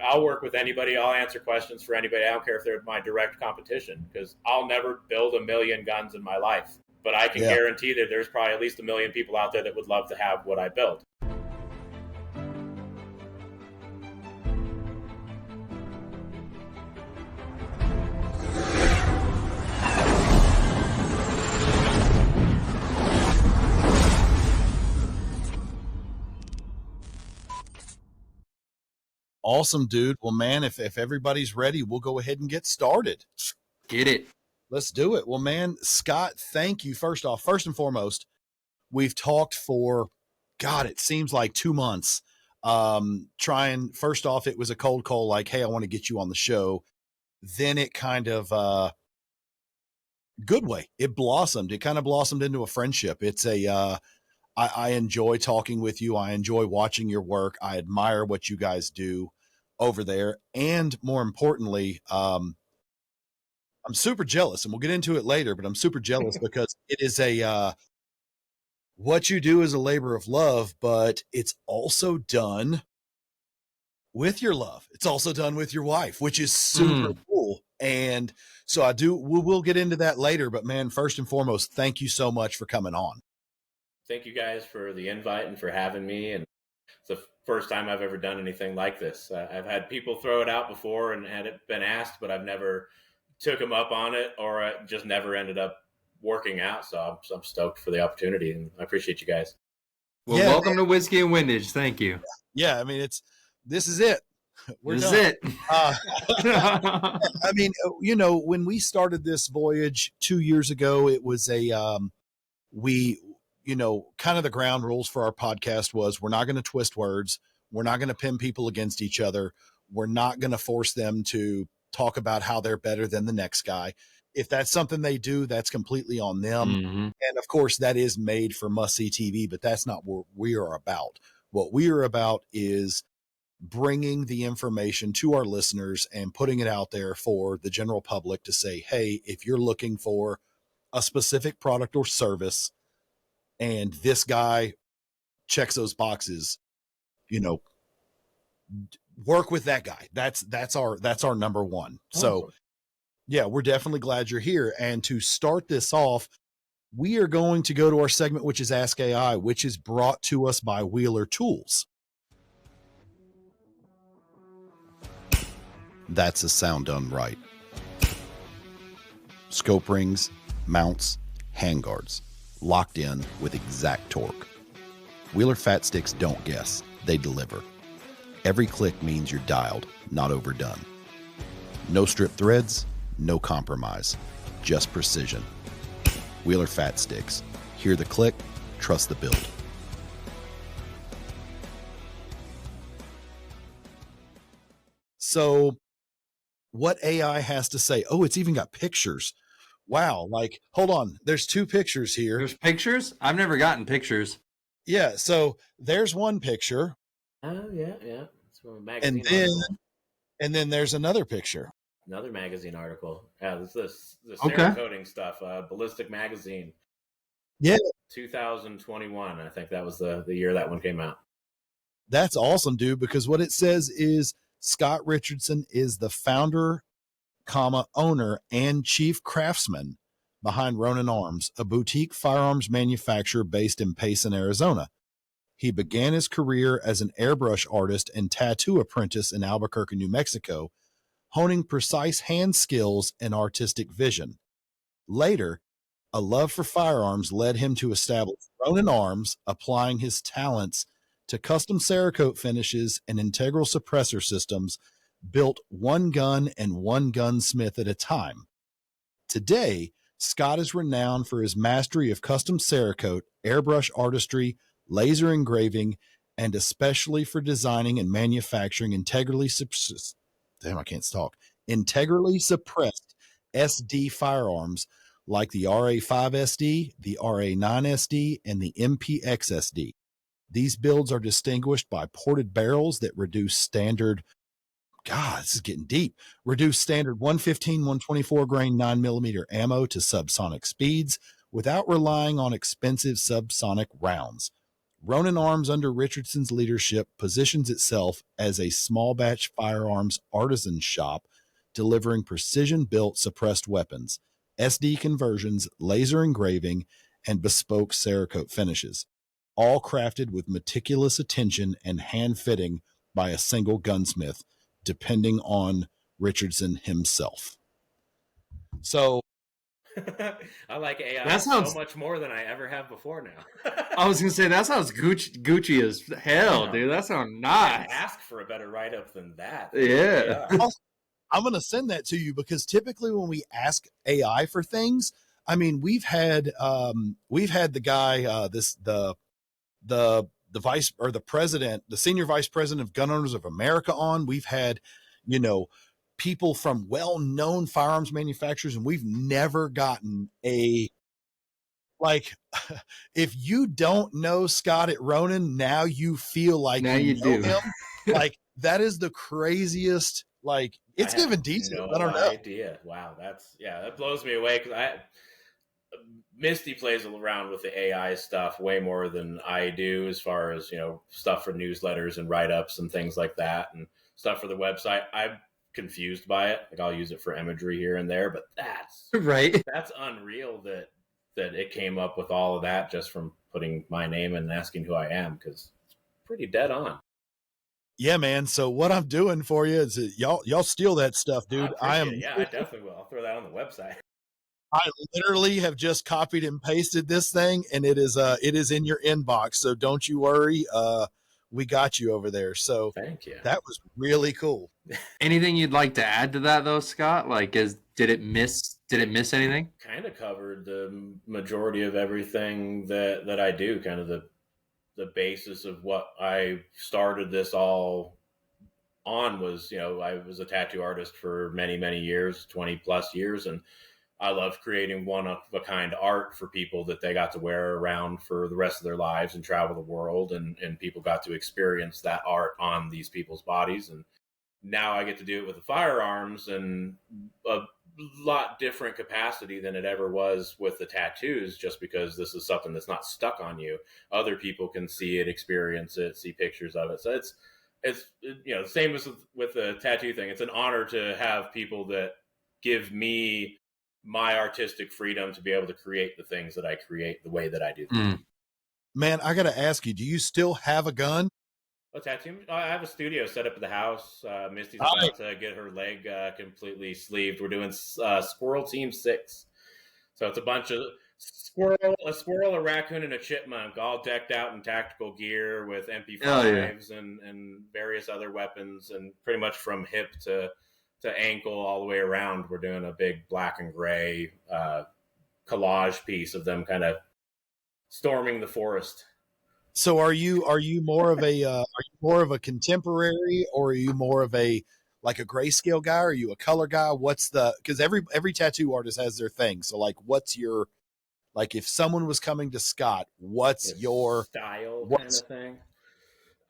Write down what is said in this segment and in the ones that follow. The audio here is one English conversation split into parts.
I'll work with anybody. I'll answer questions for anybody. I don't care if they're my direct competition, because I'll never build a million guns in my life. But I can guarantee that there's probably at least a million people out there that would love to have what I build. Awesome, dude. Well, man, if everybody's ready, we'll go ahead and get started. Get it. Let's do it. Well, man, Scott, thank you. First and foremost, we've talked for, God, it seems like 2 months. First off, it was a cold call, like, hey, I want to get you on the show. Then it kind of, good way. It blossomed. It kind of blossomed into a friendship. It's I enjoy talking with you. I enjoy watching your work. I admire what you guys do over there. And more importantly, I'm super jealous, and we'll get into it later, but I'm super jealous because it is what you do is a labor of love, but it's also done with your love. It's also done with your wife, which is super cool. And so we'll get into that later, but man, first and foremost, thank you so much for coming on. Thank you guys for the invite and for having me. And it's the first time I've ever done anything like this. I've had people throw it out before and had it been asked, but I've never took them up on it, or it just never ended up working out. So I'm stoked for the opportunity, and I appreciate you guys. Well, welcome to Whiskey and Windage. Thank you. Yeah, I mean, this is it. This is it. I mean, when we started this voyage 2 years ago, it was kind of the ground rules for our podcast was we're not going to twist words. We're not going to pin people against each other. We're not going to force them to talk about how they're better than the next guy. If that's something they do, that's completely on them. Mm-hmm. And of course that is made for must-see TV, but that's not what we are about. What we are about is bringing the information to our listeners and putting it out there for the general public to say, hey, if you're looking for a specific product or service and this guy checks those boxes, work with that guy. That's our number one. Awesome. So yeah, we're definitely glad you're here. And to start this off, we are going to go to our segment, which is Ask AI, which is brought to us by Wheeler Tools. That's a sound done right. Scope rings, mounts, handguards, locked in with exact torque. Wheeler Fat Sticks don't guess, they deliver. Every click means you're dialed, not overdone. No strip threads, no compromise, just precision. Wheeler Fat Sticks. Hear the click, trust the build. So what AI has to say? Oh, it's even got pictures. Wow. Like, hold on. There's 2 pictures here. There's pictures? I've never gotten pictures. Yeah. So there's one picture. Oh, yeah. It's from a magazine article. And then there's another picture. Another magazine article. Yeah, this is the Cerakoting stuff. Ballistic Magazine. Yeah. 2021. I think that was the year that one came out. That's awesome, dude, because what it says is Scott Richardson is the founder, owner, and chief craftsman behind Ronin Arms, a boutique firearms manufacturer based in Payson, Arizona. He began his career as an airbrush artist and tattoo apprentice in Albuquerque, New Mexico, honing precise hand skills and artistic vision. Later, a love for firearms led him to establish Ronin Arms, applying his talents to custom Cerakote finishes and integral suppressor systems built one gun and one gunsmith at a time. Today, Scott is renowned for his mastery of custom Cerakote, airbrush artistry, laser engraving, and especially for designing and manufacturing integrally suppressed SD firearms like the RA5SD, the RA9SD, and the MPXSD. These builds are distinguished by ported barrels that reduce standard, this is getting deep, reduce standard 115, 124 grain 9mm ammo to subsonic speeds without relying on expensive subsonic rounds. Ronin Arms, under Richardson's leadership, positions itself as a small batch firearms artisan shop delivering precision built suppressed weapons, SD conversions, laser engraving, and bespoke Cerakote finishes, all crafted with meticulous attention and hand fitting by a single gunsmith, depending on Richardson himself. So I like AI That sounds- so much more than I ever have before now. I was gonna say that sounds Gucci as hell, dude. That sounds nice. Ask for a better write up than that. Yeah. I'm going to send that to you, because typically when we ask AI for things, I mean, we've had the guy, the vice or the president, the senior vice president of Gun Owners of America on. We've had, people from well-known firearms manufacturers, and we've never gotten a, like, if you don't know Scott at Ronin, now you feel like now you know do him. Like, that is the craziest, like, it's given detail. I don't know. Idea. Wow, that blows me away, because Misty plays around with the AI stuff way more than I do, as far as stuff for newsletters and write-ups and things like that, and stuff for the website. I'm confused by it. Like, I'll use it for imagery here and there, but that's right. That's unreal that it came up with all of that just from putting my name and asking who I am, because it's pretty dead on. Yeah, man. So what I'm doing for you is y'all steal that stuff, dude. I definitely will. I'll throw that on the website. I literally have just copied and pasted this thing, and it is in your inbox. So don't you worry. We got you over there. So thank you. That was really cool. Anything you'd like to add to that, though, Scott? Like, did it miss anything? Kind of covered the majority of everything that I do. Kind of the basis of what I started this all on was, I was a tattoo artist for many, many years, 20 plus years. And I loved creating one of a kind art for people that they got to wear around for the rest of their lives and travel the world. And people got to experience that art on these people's bodies. And now I get to do it with the firearms in a lot different capacity than it ever was with the tattoos, just because this is something that's not stuck on you. Other people can see it, experience it, see pictures of it. So it's the same as with the tattoo thing. It's an honor to have people that give me my artistic freedom to be able to create the things that I create the way that I do. Man, I got to ask you, do you still have a gun? A tattoo? I have a studio set up at the house. Misty's about to get her leg completely sleeved. We're doing Squirrel Team 6. So it's a bunch of a squirrel, a raccoon, and a chipmunk, all decked out in tactical gear with MP5s and various other weapons, and pretty much from hip to ankle all the way around. We're doing a big black and gray collage piece of them kind of storming the forest. So are you more of a contemporary, or are you more of a grayscale guy? Are you a color guy? Because every tattoo artist has their thing. So what's your, if someone was coming to Scott, what's your style kind of thing?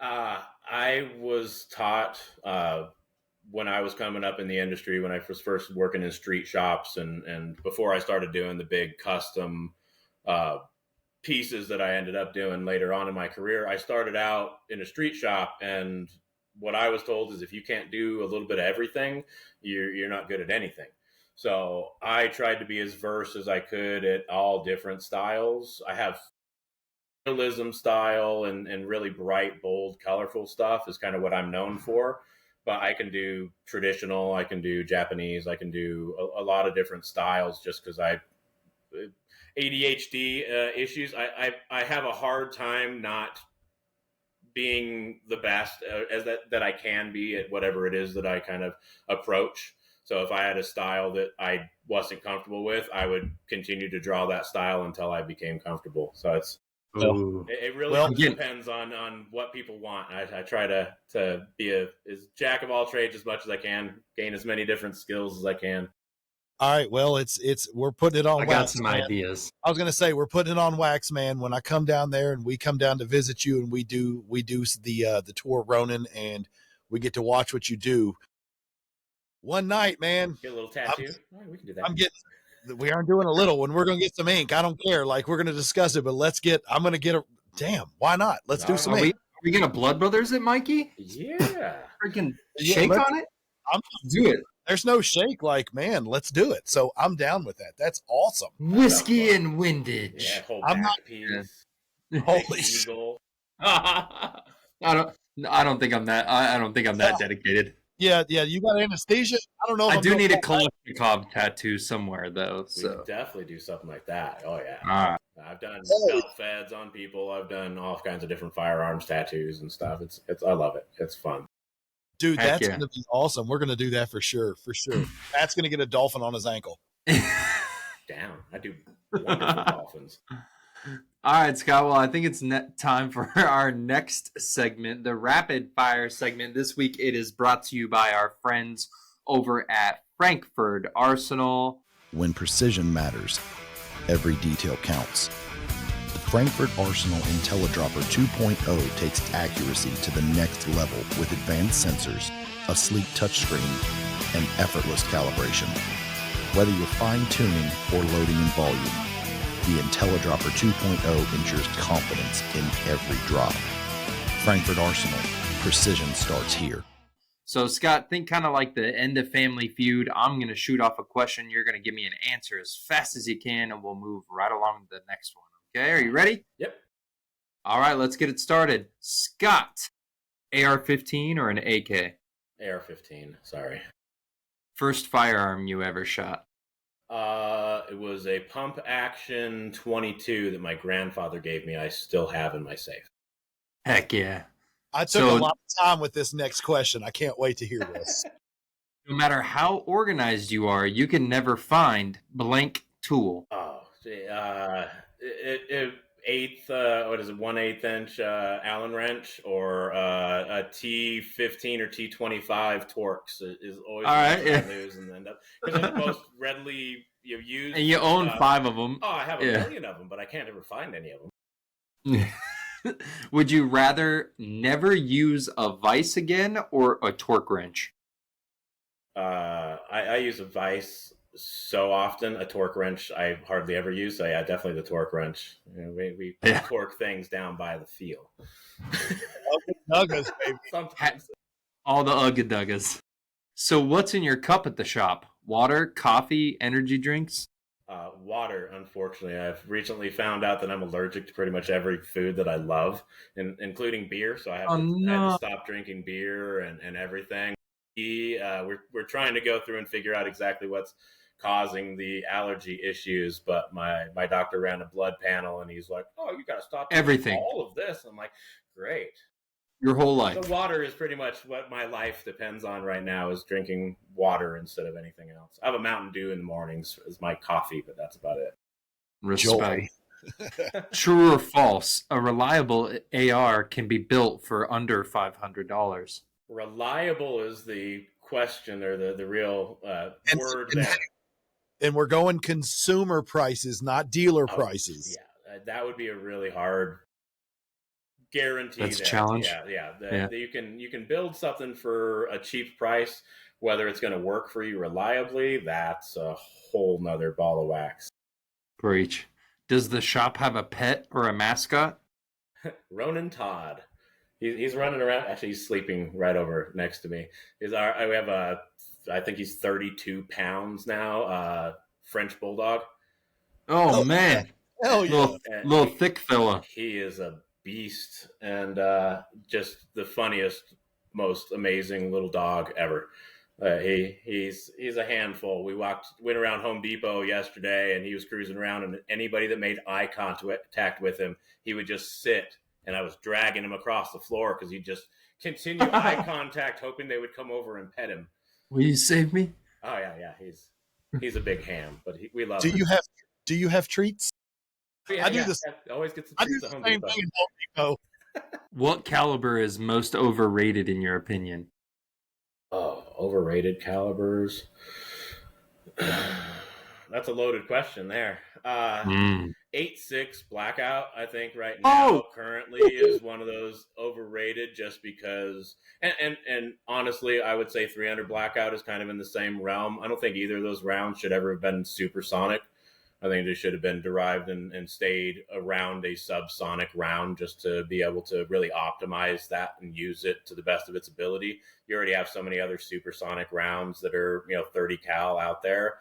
I was taught when I was coming up in the industry, when I was first working in street shops, and before I started doing the big custom pieces that I ended up doing later on in my career, I started out in a street shop, and what I was told is if you can't do a little bit of everything, you're not good at anything. So I tried to be as versed as I could at all different styles. I have realism style and really bright, bold, colorful stuff is kind of what I'm known for. But I can do traditional, I can do Japanese, I can do a lot of different styles, just because ADHD issues. I have a hard time not being the best as that I can be at whatever it is that I kind of approach. So if I had a style that I wasn't comfortable with, I would continue to draw that style until I became comfortable. So it really depends on what people want. I try to be a jack of all trades as much as I can, gain as many different skills as I can. All right. Well, we're putting it on wax. I got some ideas. I was going to say, we're putting it on wax, man. When I come down there and we come down to visit you, and we do the tour Ronin, and we get to watch what you do. One night, man. Get a little tattoo. All right, we can do that. We aren't doing a little one. We're going to get some ink. I don't care. We're going to discuss it, but I'm going to get damn, why not? Let's do some. Are we gonna Blood Brothers it, Mikey? Yeah. Freaking shake on it. Do it. There's no shake. Like, man, let's do it. So I'm down with that. That's awesome. Whiskey and Windage. Yeah, whole I'm back not- piece. Holy shit. Eagle. I don't think I'm that dedicated. Yeah. You got anesthesia. I don't know. If I I'm do gonna need a fall back. Kalashnikov tattoo somewhere though. We So could definitely do something like that. Oh yeah. I've done Oh. belt feds on people. I've done all kinds of different firearms tattoos and stuff. It's I love it. It's fun. Dude, Heck that's yeah. going to be awesome. We're going to do that for sure. That's going to get a dolphin on his ankle. Down. I do wonderful dolphins. All right, Scott. Well, I think it's time for our next segment, the rapid fire segment. This week, it is brought to you by our friends over at Frankfurt Arsenal. When precision matters, every detail counts. The Frankfurt Arsenal IntelliDropper 2.0 takes accuracy to the next level with advanced sensors, a sleek touchscreen, and effortless calibration. Whether you're fine-tuning or loading in volume, the IntelliDropper 2.0 ensures confidence in every drop. Frankfurt Arsenal, precision starts here. So, Scott, think kind of like the end of Family Feud. I'm going to shoot off a question. You're going to give me an answer as fast as you can, and we'll move right along to the next one. Okay, are you ready? Yep. All right, let's get it started. Scott, AR-15 or an AK? AR-15. Sorry. First firearm you ever shot? It was a pump action 22 that my grandfather gave me. I still have in my safe. Heck yeah. I took a lot of time with this next question. I can't wait to hear this. No matter how organized you are, you can never find blank tool. Oh, eighth, what is it, 1/8 inch Allen wrench or a T15 or T25 Torx is always all right, I lose and end up because they're the most readily used. And you own 5 of them. Oh, I have a million of them, but I can't ever find any of them. Would you rather never use a vise again or a torque wrench? I use a vise so often. A torque wrench I hardly ever use. So yeah, definitely the torque wrench. We torque things down by the feel. Nuggets, baby. Sometimes. All the ugga-duggas. So what's in your cup at the shop? Water, coffee, energy drinks? Water, unfortunately. I've recently found out that I'm allergic to pretty much every food that I love, including beer. So I have to stop drinking beer and everything. We're trying to go through and figure out exactly what's causing the allergy issues. But my doctor ran a blood panel, and he's like, "Oh, you got to stop everything, all of this." I'm like, "Great." Your whole life. The water is pretty much what my life depends on right now, is drinking water instead of anything else. I have a Mountain Dew in the mornings as my coffee, but that's about it. Respect. True or false? A reliable AR can be built for under $500. Reliable is the question, or the real word there. And we're going consumer prices, not dealer prices. Yeah, that would be a really hard guarantee. That's a challenge. Yeah. You can build something for a cheap price. Whether it's going to work for you reliably, that's a whole nother ball of wax. Preach. Does the shop have a pet or a mascot? Ronin Todd. He's running around. Actually, he's sleeping right over next to me. We have I think he's 32 pounds now. French bulldog. Oh man. Hell yeah. Little thick fella. He is a beast and just the funniest, most amazing little dog ever. He's a handful. We went around Home Depot yesterday, and he was cruising around, and anybody that made eye contact with him, he would just sit, and I was dragging him across the floor because he'd just continue eye contact, hoping they would come over and pet him. Will you save me? Oh yeah. He's a big ham, but we love him. Do you have treats? Yeah, I do this. Always get some treats at Home Depot. Thing at Home Depot. What caliber is most overrated in your opinion? Oh, overrated calibers. That's a loaded question there. 8.6 Blackout, I think right now currently is one of those overrated, just because, and honestly, I would say 300 Blackout is kind of in the same realm. I don't think either of those rounds should ever have been supersonic. I think they should have been derived and stayed around a subsonic round just to be able to really optimize that and use it to the best of its ability. You already have so many other supersonic rounds that are, 30 cal out there.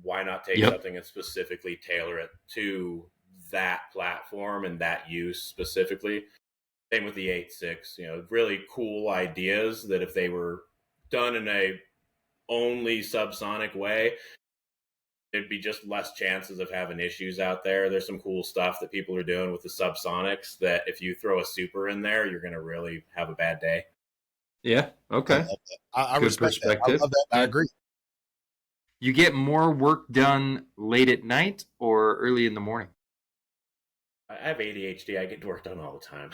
Why not take something and specifically tailor it to that platform and that use specifically? Same with the 8.6, really cool ideas that if they were done in a only subsonic way, there'd be just less chances of having issues out there. There's some cool stuff that people are doing with the subsonics that if you throw a super in there, you're going to really have a bad day. Yeah. Okay. I respect that. I love that. I agree. You get more work done late at night or early in the morning? I have ADHD. I get work done all the time.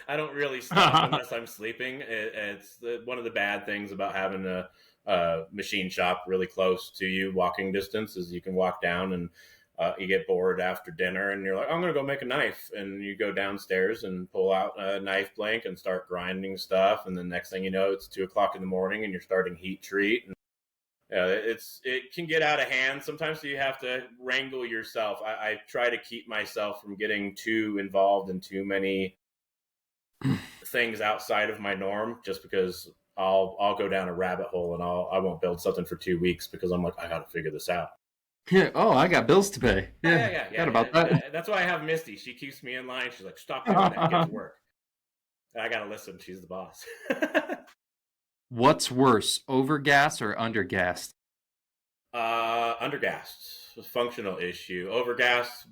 I don't really stop unless I'm sleeping. It's one of the bad things about having a machine shop really close to you, walking distance, is you can walk down and you get bored after dinner and you're like, I'm going to go make a knife. And you go downstairs and pull out a knife blank and start grinding stuff. And the next thing you know, it's 2:00 in the morning and you're starting heat treat. And it can get out of hand sometimes, so you have to wrangle yourself. I try to keep myself from getting too involved in too many things outside of my norm, just because I'll go down a rabbit hole and I won't build something for 2 weeks because I'm like, I got to figure this out. Yeah. Oh, I got bills to pay. Yeah. Forgot about that. That's why I have Misty. She keeps me in line. She's like, stop doing that. Get to work. I got to listen. She's the boss. What's worse, overgas or undergassed? Undergassed, functional issue. Overgassed,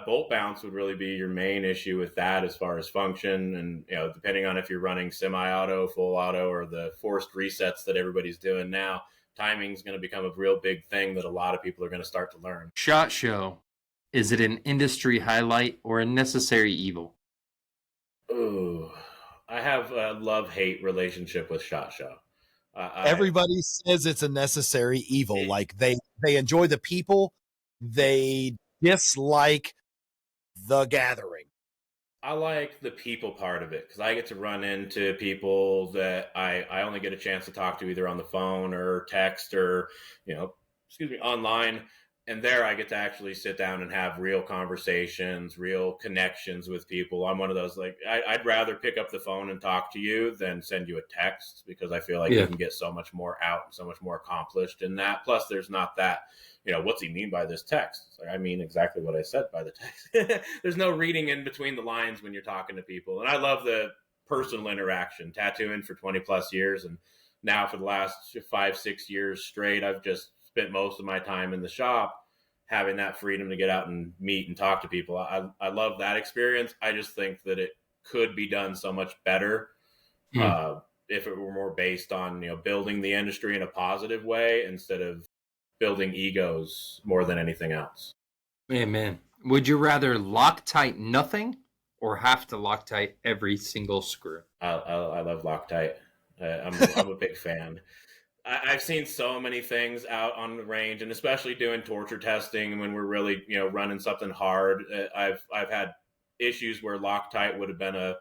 bolt bounce would really be your main issue with that as far as function. And, depending on if you're running semi-auto, full auto, or the forced resets that everybody's doing now, timing is going to become a real big thing that a lot of people are going to start to learn. SHOT Show. Is it an industry highlight or a necessary evil? Ooh, I have a love-hate relationship with SHOT Show. Everybody says it's a necessary evil. Like they enjoy the people, they dislike the gathering. I like the people part of it because I get to run into people that I only get a chance to talk to either on the phone or text or, online. And there I get to actually sit down and have real conversations, real connections with people. I'm one of those, like, I'd rather pick up the phone and talk to you than send you a text because I feel like you can get so much more out and so much more accomplished in that. Plus, there's not that, what's he mean by this text? It's like, I mean exactly what I said by the text. There's no reading in between the lines when you're talking to people. And I love the personal interaction, tattooing for 20 plus years. And now for the last 5-6 years straight, I've just spent most of my time in the shop having that freedom to get out and meet and talk to people. I love that experience. I just think that it could be done so much better if it were more based on, building the industry in a positive way instead of building egos more than anything else. Man. Would you rather Loctite nothing or have to Loctite every single screw? I love Loctite. I'm a big fan. I've seen so many things out on the range, and especially doing torture testing when we're really, running something hard. I've had issues where Loctite would have been a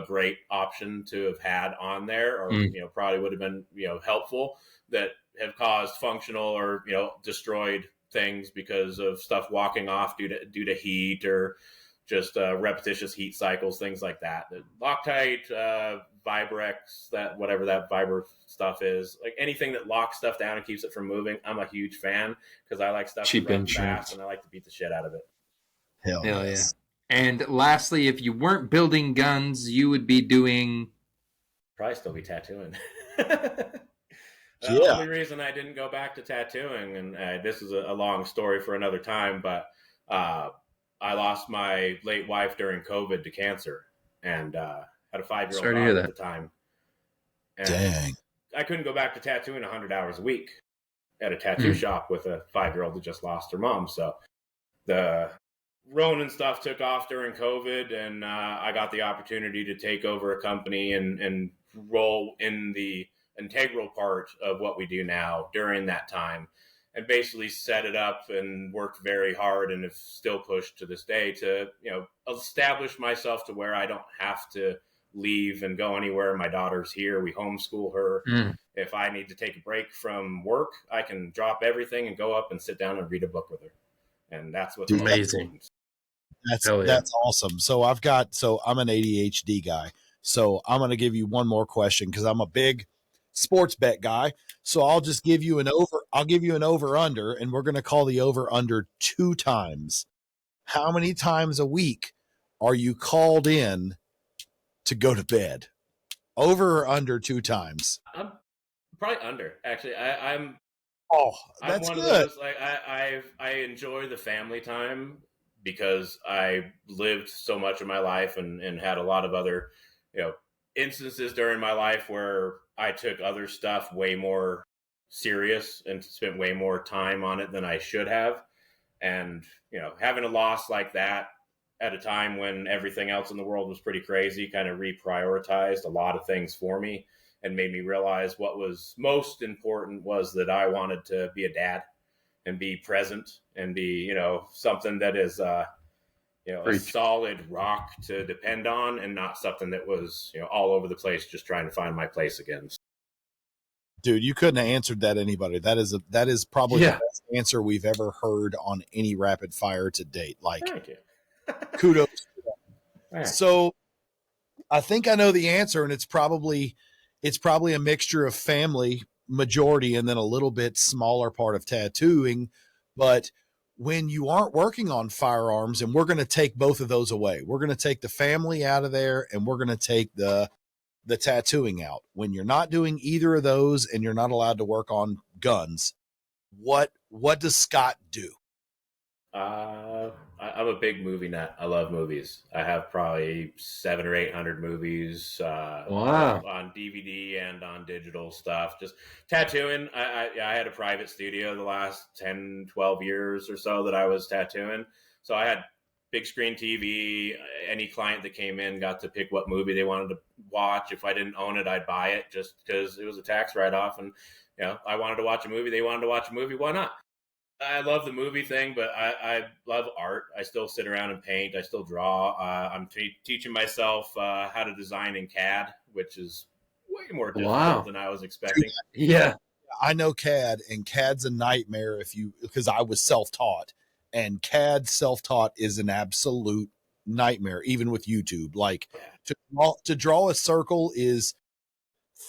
great option to have had on there, or probably would have been helpful, that have caused functional or destroyed things because of stuff walking off due to heat or just repetitious heat cycles, things like that. The Loctite, Vibrex, that whatever that Vibra stuff is, like anything that locks stuff down and keeps it from moving, I'm a huge fan because I like stuff cheap to run insurance fast and I like to beat the shit out of it. Hell yes. Yeah. And lastly, if you weren't building guns, you would be doing... Probably still be tattooing. Yeah. The only reason I didn't go back to tattooing, and this is a long story for another time, but I lost my late wife during COVID to cancer, and had a 5-year-old daughter at the time. And dang. I couldn't go back to tattooing 100 hours a week at a tattoo shop with a 5-year-old that just lost her mom. So the Ronin stuff took off during COVID, and I got the opportunity to take over a company and roll in the integral part of what we do now during that time, and basically set it up and worked very hard and have still pushed to this day to, establish myself to where I don't have to leave and go anywhere. My daughter's here. We homeschool her. If I need to take a break from work, I can drop everything and go up and sit down and read a book with her. And that's what's Dude, most Amazing. important. That's awesome. So I'm an ADHD guy. So I'm going to give you one more question because I'm a big sports bet guy. So I'll give you an over under, and we're going to call the over under 2 times. How many times a week are you called in to go to bed? Over or under 2 times? I'm probably under. Actually, I'm That's one of good. those, like, I enjoy the family time because I lived so much of my life and had a lot of other, instances during my life where I took other stuff way more serious and spent way more time on it than I should have. And, having a loss like that at a time when everything else in the world was pretty crazy kind of reprioritized a lot of things for me and made me realize what was most important was that I wanted to be a dad and be present and be, something that is, a solid rock to depend on and not something that was, all over the place just trying to find my place again. Dude, you couldn't have answered that anybody. That is probably the best answer we've ever heard on any rapid fire to date. Like, Thank you. kudos. Right. So I think I know the answer, and it's probably a mixture of family majority and then a little bit smaller part of tattooing. But when you aren't working on firearms, and we're going to take both of those away, we're going to take the family out of there, and we're going to take the tattooing out. When you're not doing either of those and you're not allowed to work on guns, what does Scott do? I'm a big movie nut. I love movies. I have probably 700 or 800 movies on DVD and on digital stuff. Just tattooing. I had a private studio the last 10, 12 years or so that I was tattooing. So I had big screen TV. Any client that came in got to pick what movie they wanted to watch. If I didn't own it, I'd buy it just because it was a tax write-off. And, I wanted to watch a movie. They wanted to watch a movie. Why not? I love the movie thing, but I love art. I still sit around and paint. I still draw. I'm teaching myself how to design in CAD, which is way more difficult than I was expecting. Yeah. I know CAD, and CAD's a nightmare because I was self-taught, and CAD self-taught is an absolute nightmare, even with YouTube. Like, to draw a circle is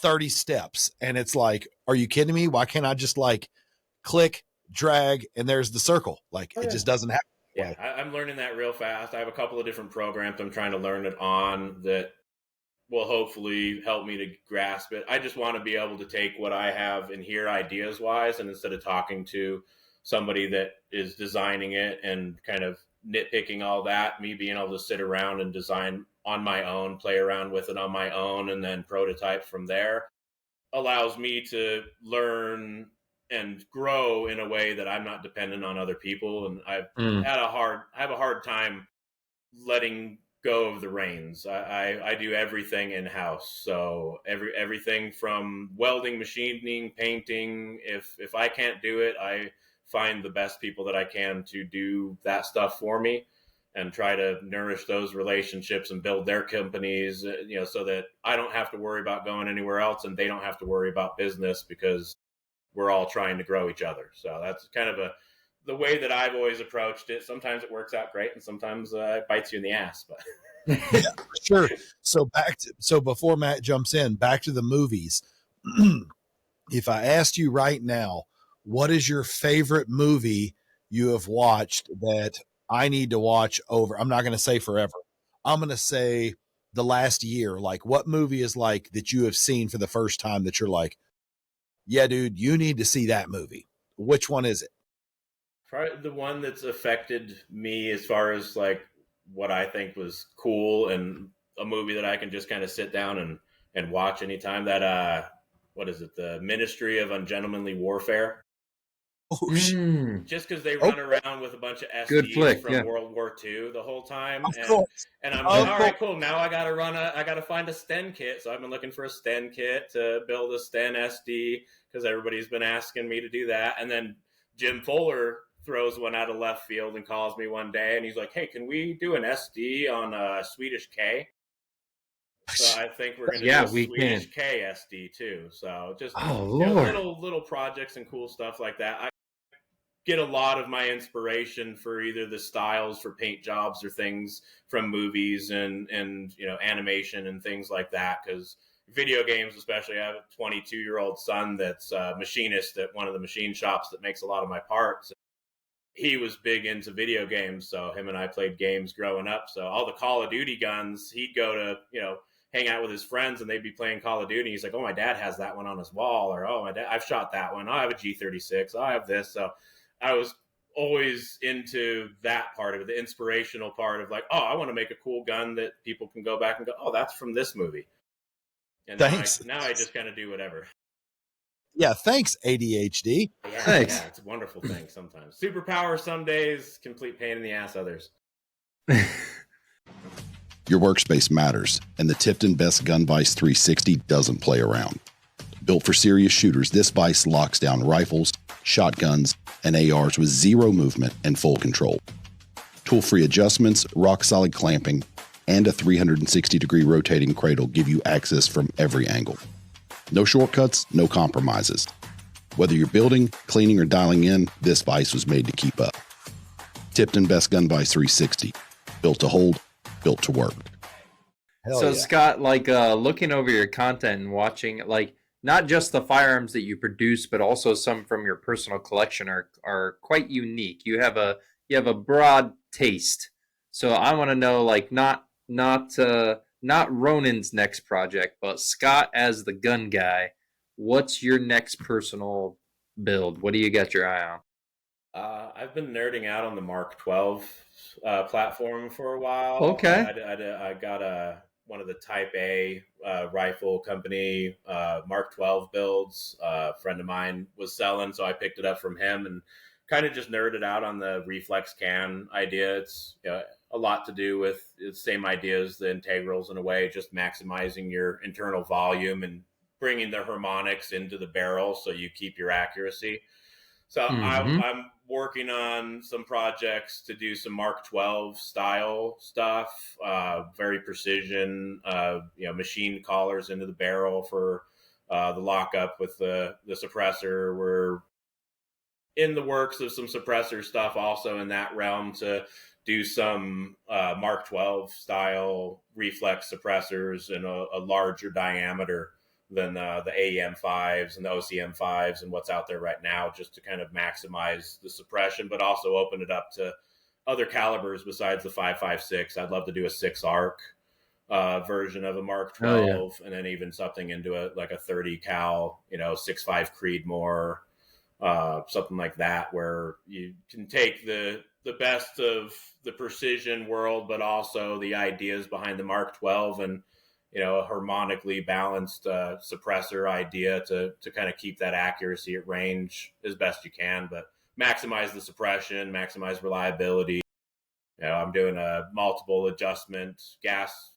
30 steps, and it's like, are you kidding me? Why can't I just click, drag, and there's the circle? It just doesn't happen. Yeah, I'm learning that real fast. I have a couple of different programs I'm trying to learn it on that will hopefully help me to grasp it. I just want to be able to take what I have in here ideas wise, and instead of talking to somebody that is designing it and kind of nitpicking all that, me being able to sit around and design on my own, play around with it on my own, and then prototype from there allows me to learn and grow in a way that I'm not dependent on other people. And I have a hard time letting go of the reins. I do everything in house. So everything from welding, machining, painting. If I can't do it, I find the best people that I can to do that stuff for me and try to nourish those relationships and build their companies, so that I don't have to worry about going anywhere else and they don't have to worry about business because we're all trying to grow each other. So that's kind of the way that I've always approached it. Sometimes it works out great and sometimes it bites you in the ass, but yeah, sure. So before Matt jumps in, back to the movies. If I asked you right now, what is your favorite movie you have watched that I need to watch over? I'm not going to say forever. I'm going to say the last year. Like, what movie is that you have seen for the first time that you're like, yeah, dude, you need to see that movie? Which one is it? Probably the one that's affected me as far as what I think was cool and a movie that I can just kind of sit down and watch anytime. That what is it? The Ministry of Ungentlemanly Warfare. Oh, just because they run around with a bunch of SDs from World War II the whole time, and I'm like, all right, cool. Now I gotta find a Sten kit. So I've been looking for a Sten kit to build a Sten SD because everybody's been asking me to do that. And then Jim Fuller throws one out of left field and calls me one day, and he's like, "Hey, can we do an SD on a Swedish K?" So I think we're going to do a Swedish K SD too. So just little projects and cool stuff like that. get a lot of my inspiration for either the styles for paint jobs or things from movies and animation and things like that. Because video games, especially, I have a 22-year-old son that's a machinist at one of the machine shops that makes a lot of my parts. He was big into video games, so him and I played games growing up. So all the Call of Duty guns, he'd go to hang out with his friends, and they'd be playing Call of Duty. He's like, "Oh, my dad has that one on his wall," or "Oh, my dad, I've shot that one. Oh, I have a G36. Oh, I have this." So I was always into that part of it, the inspirational part of like, "Oh, I want to make a cool gun that people can go back and go, oh, that's from this movie." And Thanks. now I just kind of do whatever. Yeah, thanks, ADHD. Yeah, Thanks. yeah, it's a wonderful thing sometimes. Superpower some days, complete pain in the ass others. Your workspace matters, and the Tipton Best Gun Vise 360 doesn't play around. Built for serious shooters, this vise locks down rifles, shotguns, and ARs with zero movement and full control. Tool-free adjustments, rock-solid clamping, and a 360-degree rotating cradle give you access from every angle. No shortcuts, no compromises. Whether you're building, cleaning, or dialing in, this vise was made to keep up. Tipton Best Gun Vise 360. Built to hold, built to work. Hell So yeah. Scott, like looking over your content and watching, like not just the firearms that you produce, but also some from your personal collection are quite unique. You have a broad taste. So I want to know, like, not Ronin's next project, but Scott as the gun guy. What's your next personal build? What do you got your eye on? I've been nerding out on the Mark 12 platform for a while. Okay. I got one of the Type A rifle company Mark 12 builds. A friend of mine was selling, so I picked it up from him and kind of just nerded out on the reflex can idea. It's a lot to do with the same idea as the integrals in a way, just maximizing your internal volume and bringing the harmonics into the barrel so you keep your accuracy. So I'm working on some projects to do some Mark 12 style stuff, very precision, machine collars into the barrel for the lockup with the suppressor. We're in the works of some suppressor stuff also in that realm to do some Mark 12 style reflex suppressors in a larger diameter than the AEM 5s and the OCM 5s and what's out there right now, just to kind of maximize the suppression, but also open it up to other calibers besides the 5.56. I'd love to do a 6 arc version of a Mark 12, and then even something into like a 30 cal, 6.5 Creedmoor, something like that, where you can take the best of the precision world, but also the ideas behind the Mark 12 and a harmonically balanced suppressor idea to kind of keep that accuracy at range as best you can, but maximize the suppression, maximize reliability. I'm doing a multiple adjustment gas,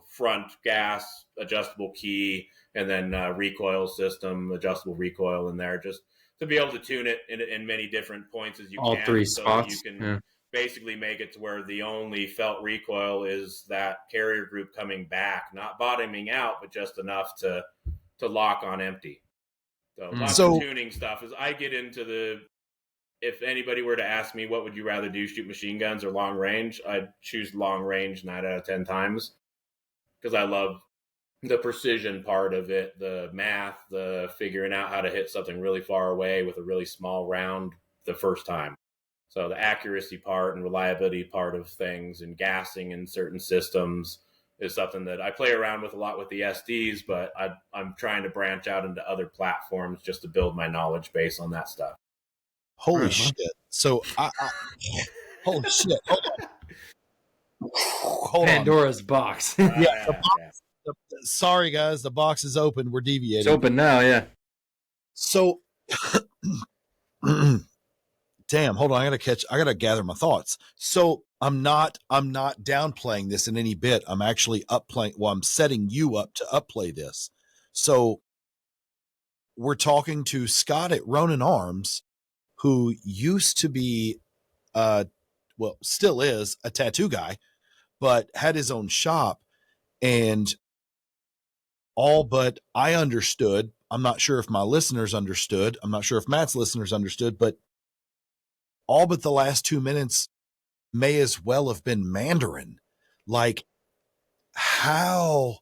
front gas, adjustable key, and then recoil system, adjustable recoil in there, just to be able to tune it in many different points as you All can. three so spots. That you can basically make it to where the only felt recoil is that carrier group coming back, not bottoming out, but just enough to lock on empty. So lots of tuning stuff. As I get into if anybody were to ask me, what would you rather do, shoot machine guns or long range? I'd choose long range 9 out of 10 times, because I love the precision part of it, the math, the figuring out how to hit something really far away with a really small round the first time. So the accuracy part and reliability part of things and gassing in certain systems is something that I play around with a lot with the SDs, but I'm trying to branch out into other platforms just to build my knowledge base on that stuff. Holy shit. So holy shit. Hold Pandora's on. box. Yeah, sorry guys, the box is open. We're deviating. It's open now, yeah. So damn, hold on. I gotta gather my thoughts. So I'm not downplaying this in any bit. I'm actually upplaying. Well, I'm setting you up to upplay this. So we're talking to Scott at Ronin Arms, who used to be, still is a tattoo guy, but had his own shop, and all but I understood. I'm not sure if my listeners understood. I'm not sure if Matt's listeners understood, but all but the last 2 minutes may as well have been Mandarin. Like, how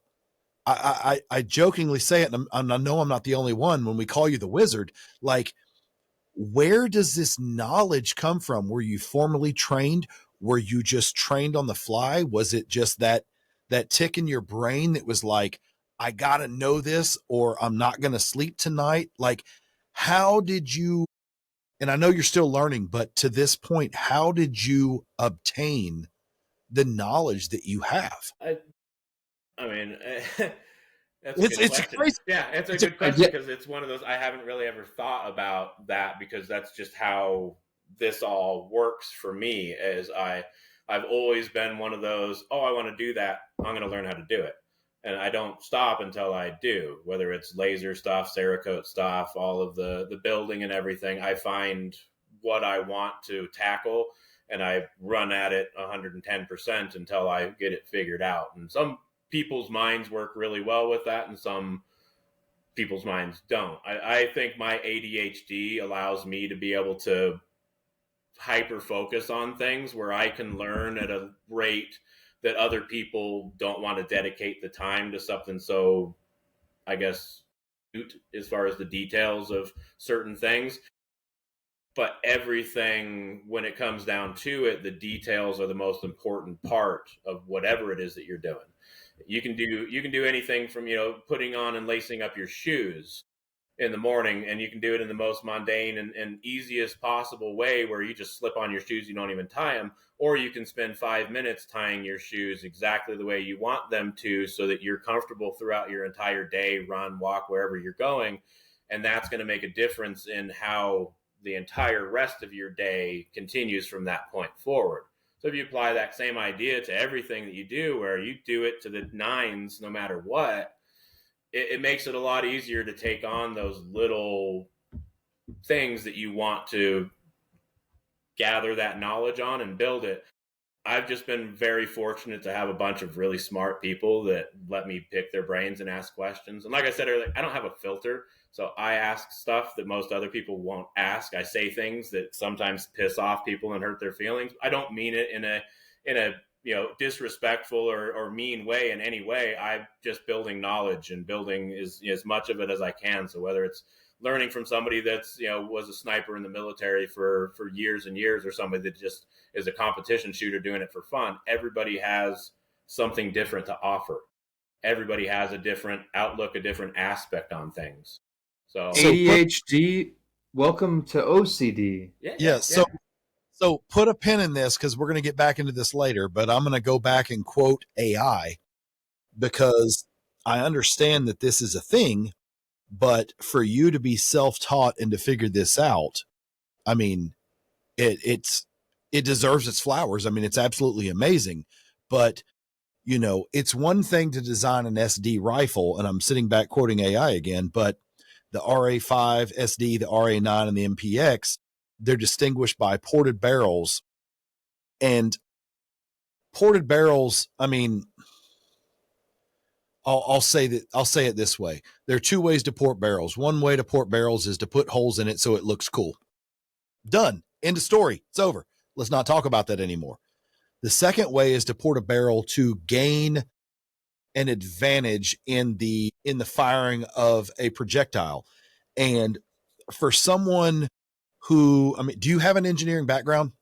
I jokingly say it, and I know I'm not the only one when we call you the wizard. Like, where does this knowledge come from? Were you formally trained? Were you just trained on the fly? Was it just that tick in your brain that was like, I gotta know this or I'm not gonna sleep tonight? Like, how did you, and I know you're still learning, but to this point, how did you obtain the knowledge that you have? I mean, that's a good It's question. crazy. Yeah, it's a good question because it's one of those I haven't really ever thought about that, because that's just how this all works for me. Is I've always been one of those, oh, I want to do that, I'm going to learn how to do it, and I don't stop until I do. Whether it's laser stuff, Cerakote stuff, all of the building and everything, I find what I want to tackle and I run at it 110% until I get it figured out. And some people's minds work really well with that, and some people's minds don't. I think my ADHD allows me to be able to hyper focus on things where I can learn at a rate that other people don't want to dedicate the time to something so, I guess, as far as the details of certain things. But everything, when it comes down to it, the details are the most important part of whatever it is that you're doing. You can do anything from, putting on and lacing up your shoes in the morning, and you can do it in the most mundane and easiest possible way where you just slip on your shoes, you don't even tie them, or you can spend 5 minutes tying your shoes exactly the way you want them to so that you're comfortable throughout your entire day, run, walk, wherever you're going. And that's going to make a difference in how the entire rest of your day continues from that point forward. So if you apply that same idea to everything that you do, where you do it to the nines no matter what, it makes it a lot easier to take on those little things that you want to gather that knowledge on and build it. I've just been very fortunate to have a bunch of really smart people that let me pick their brains and ask questions. And like I said earlier, I don't have a filter. So I ask stuff that most other people won't ask. I say things that sometimes piss off people and hurt their feelings. I don't mean it in a disrespectful or mean way in any way. I'm just building knowledge and building as much of it as I can. So whether it's learning from somebody that's was a sniper in the military for years and years, or somebody that just is a competition shooter doing it for fun, everybody has something different to offer. Everybody has a different outlook, a different aspect on things. So ADHD, welcome to OCD. Yeah. So put a pin in this, because we're going to get back into this later, but I'm going to go back and quote AI, because I understand that this is a thing, but for you to be self-taught and to figure this out, I mean, it deserves its flowers. I mean, it's absolutely amazing, but it's one thing to design an SD rifle, and I'm sitting back quoting AI again, but the RA5 SD, the RA9, and the MPX, they're distinguished by ported barrels. And ported barrels, I mean, I'll say it this way. There are two ways to port barrels. One way to port barrels is to put holes in it so it looks cool. Done. End of story. It's over. Let's not talk about that anymore. The second way is to port a barrel to gain an advantage in the firing of a projectile. And for someone who, I mean, do you have an engineering background?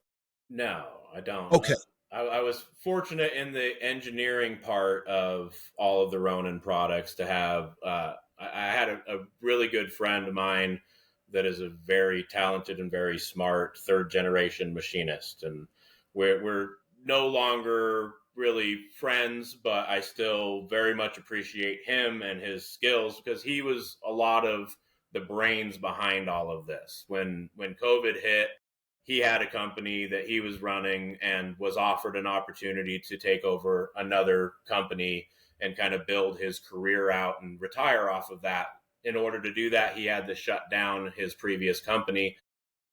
No, I don't. Okay. I was fortunate in the engineering part of all of the Ronin products to have, I had a really good friend of mine that is a very talented and very smart third generation machinist. And we're no longer really friends, but I still very much appreciate him and his skills, because he was a lot of the brains behind all of this. When COVID hit, he had a company that he was running and was offered an opportunity to take over another company and kind of build his career out and retire off of that. In order to do that, he had to shut down his previous company.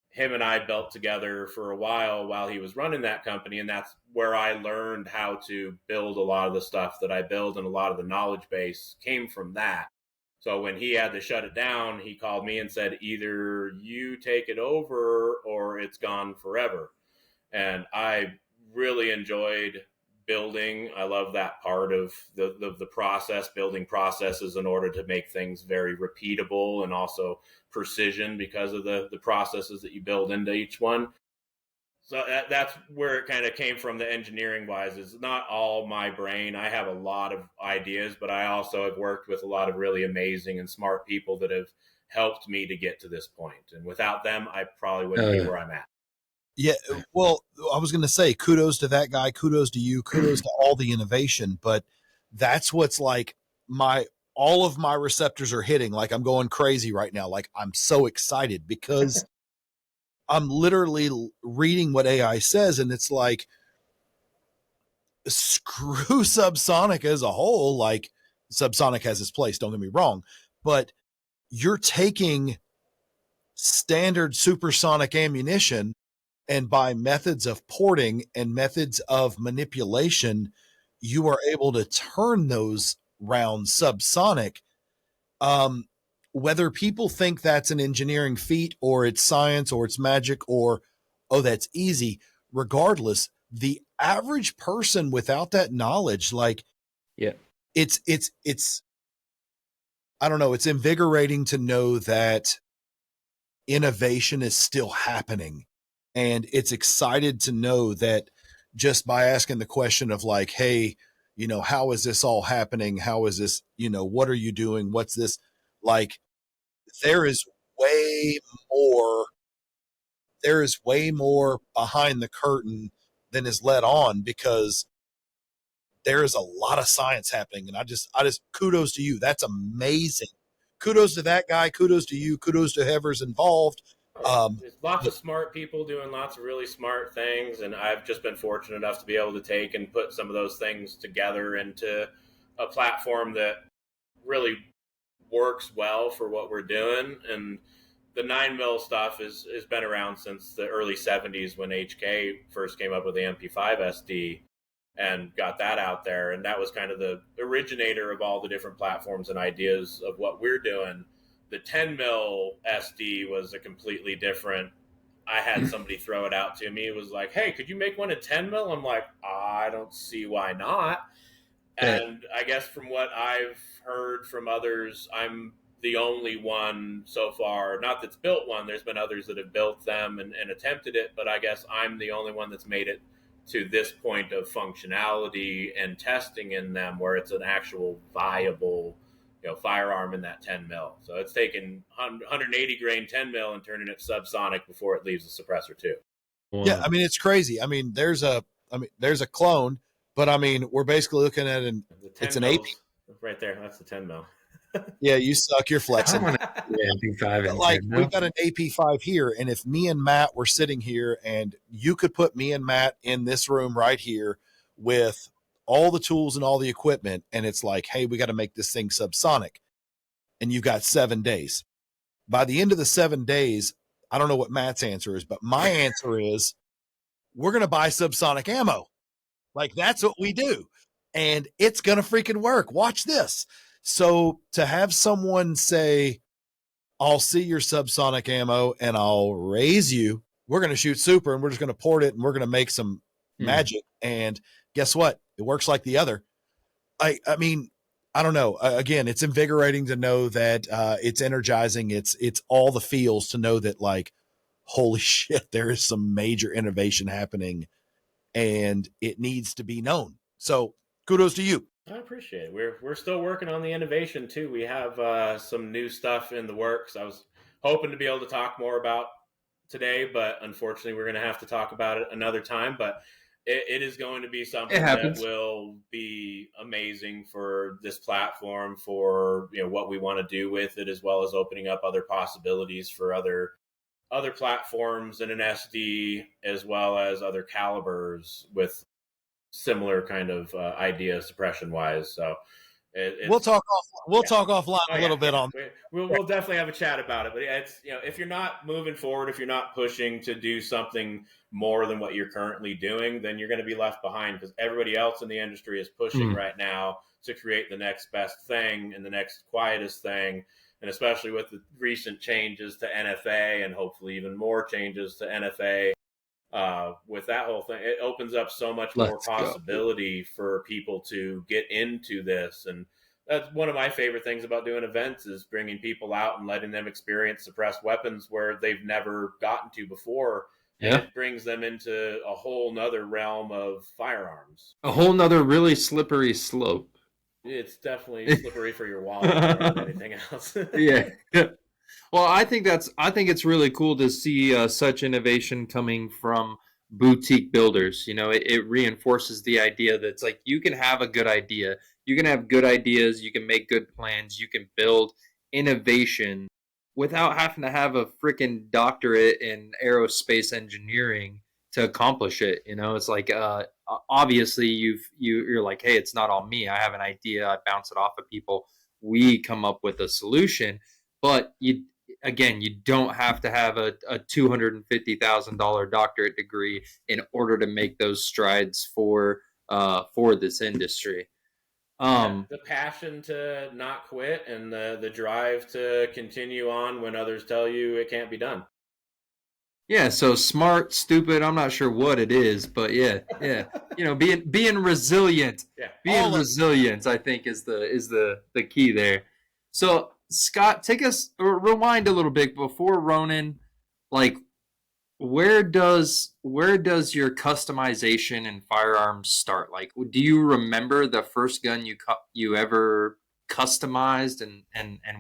Him and I built together for a while he was running that company, and that's where I learned how to build a lot of the stuff that I build, and a lot of the knowledge base came from that. So when he had to shut it down, he called me and said, either you take it over or it's gone forever. And I really enjoyed building. I love that part of the process, building processes in order to make things very repeatable and also precision because of the processes that you build into each one. So that's where it kind of came from. The engineering wise is not all my brain. I have a lot of ideas, but I also have worked with a lot of really amazing and smart people that have helped me to get to this point. And without them, I probably wouldn't be where I'm at. Yeah, well, I was going to say kudos to that guy, kudos to you, kudos to all the innovation, but that's what's like all of my receptors are hitting. Like I'm going crazy right now. Like I'm so excited because I'm literally reading what AI says, and it's like, screw subsonic as a whole. Like subsonic has its place, don't get me wrong, but you're taking standard supersonic ammunition, and by methods of porting and methods of manipulation, you are able to turn those rounds subsonic. Whether people think that's an engineering feat or it's science or it's magic or, oh, that's easy, regardless, the average person without that knowledge, like, Yeah. it's, I don't know, it's invigorating to know that innovation is still happening. And it's excited to know that just by asking the question of like, hey, how is this all happening? How is this, what are you doing? What's this? Like, there is way more, behind the curtain than is let on, because there is a lot of science happening. And I just kudos to you. That's amazing. Kudos to that guy. Kudos to you. Kudos to whoever's involved. There's lots of smart people doing lots of really smart things, and I've just been fortunate enough to be able to take and put some of those things together into a platform that really works well for what we're doing. And the 9mm stuff has been around since the early 70s when HK first came up with the MP5 SD and got that out there. And that was kind of the originator of all the different platforms and ideas of what we're doing. The 10mm SD was a completely different. I had somebody throw it out to me. It was like, hey, could you make one at 10mm? I'm like, I don't see why not. And I guess from what I've heard from others, I'm the only one so far, not that's built one. There's been others that have built them and attempted it, but I guess I'm the only one that's made it to this point of functionality and testing in them where it's an actual viable firearm in that 10mm. So it's taken 180 grain 10mm and turning it subsonic before it leaves the suppressor too. Yeah, I mean, it's crazy. I mean, there's a clone, but I mean, we're basically looking at it's an AP right there. That's the 10mm. Yeah, you suck. You're flexing. AP5 like we got an AP5 here, and if me and Matt were sitting here, and you could put me and Matt in this room right here with all the tools and all the equipment, and it's like, hey, we got to make this thing subsonic, and you've got 7 days. By the end of the 7 days, I don't know what Matt's answer is, but my answer is we're going to buy subsonic ammo. Like, that's what we do, and it's going to freaking work. Watch this. So to have someone say, I'll see your subsonic ammo and I'll raise you, we're going to shoot super and we're just going to port it and we're going to make some magic. And guess what? It works like the other. I mean, I don't know. Again, it's invigorating to know that it's energizing. It's all the feels to know that, like, holy shit, there is some major innovation happening and it needs to be known. So kudos to you. I appreciate it. We're still working on the innovation too. We have some new stuff in the works. I was hoping to be able to talk more about today, but unfortunately we're going to have to talk about it another time. But it is going to be something that will be amazing for this platform, for what we want to do with it, as well as opening up other possibilities for other platforms in an SD, as well as other calibers with similar kind of idea suppression wise. So we'll talk offline a little bit on. We'll definitely have a chat about it. But it's if you're not moving forward, if you're not pushing to do something more than what you're currently doing, then you're going to be left behind, because everybody else in the industry is pushing right now to create the next best thing and the next quietest thing. And especially with the recent changes to NFA and hopefully even more changes to NFA, with that whole thing, it opens up so much more possibility for people to get into this. And that's one of my favorite things about doing events, is bringing people out and letting them experience suppressed weapons where they've never gotten to before. And it brings them into a whole nother realm of firearms. A whole nother really slippery slope. It's definitely slippery for your wallet more than anything else. Yeah. Well, I think it's really cool to see such innovation coming from boutique builders. You know, it reinforces the idea that it's like, you can have a good idea, you can have good ideas, you can make good plans, you can build innovation without having to have a freaking doctorate in aerospace engineering to accomplish it. You know, it's like, obviously you're like, hey, it's not all me. I have an idea, I bounce it off of people, we come up with a solution. But you don't have to have a $250,000 doctorate degree in order to make those strides for this industry. The passion to not quit and the drive to continue on when others tell you it can't be done. Yeah, so smart, stupid, I'm not sure what it is, but yeah. You know, being resilient. Yeah. Being resilient, I think, is the key there. So Scott, take us, rewind a little bit before Ronin. Like, where does your customization in firearms start? Like, do you remember the first gun you ever customized and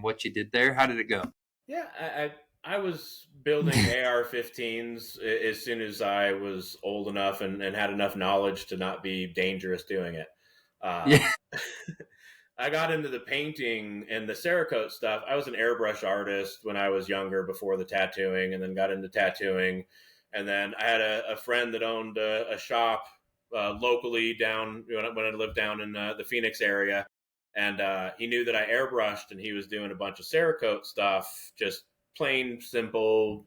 what you did there? How did it go? Yeah, I was building AR-15s as soon as I was old enough and had enough knowledge to not be dangerous doing it. Yeah. I got into the painting and the Cerakote stuff. I was an airbrush artist when I was younger, before the tattooing, and then got into tattooing. And then I had a friend that owned a shop locally down when I lived down in the Phoenix area. And he knew that I airbrushed, and he was doing a bunch of Cerakote stuff, just plain simple,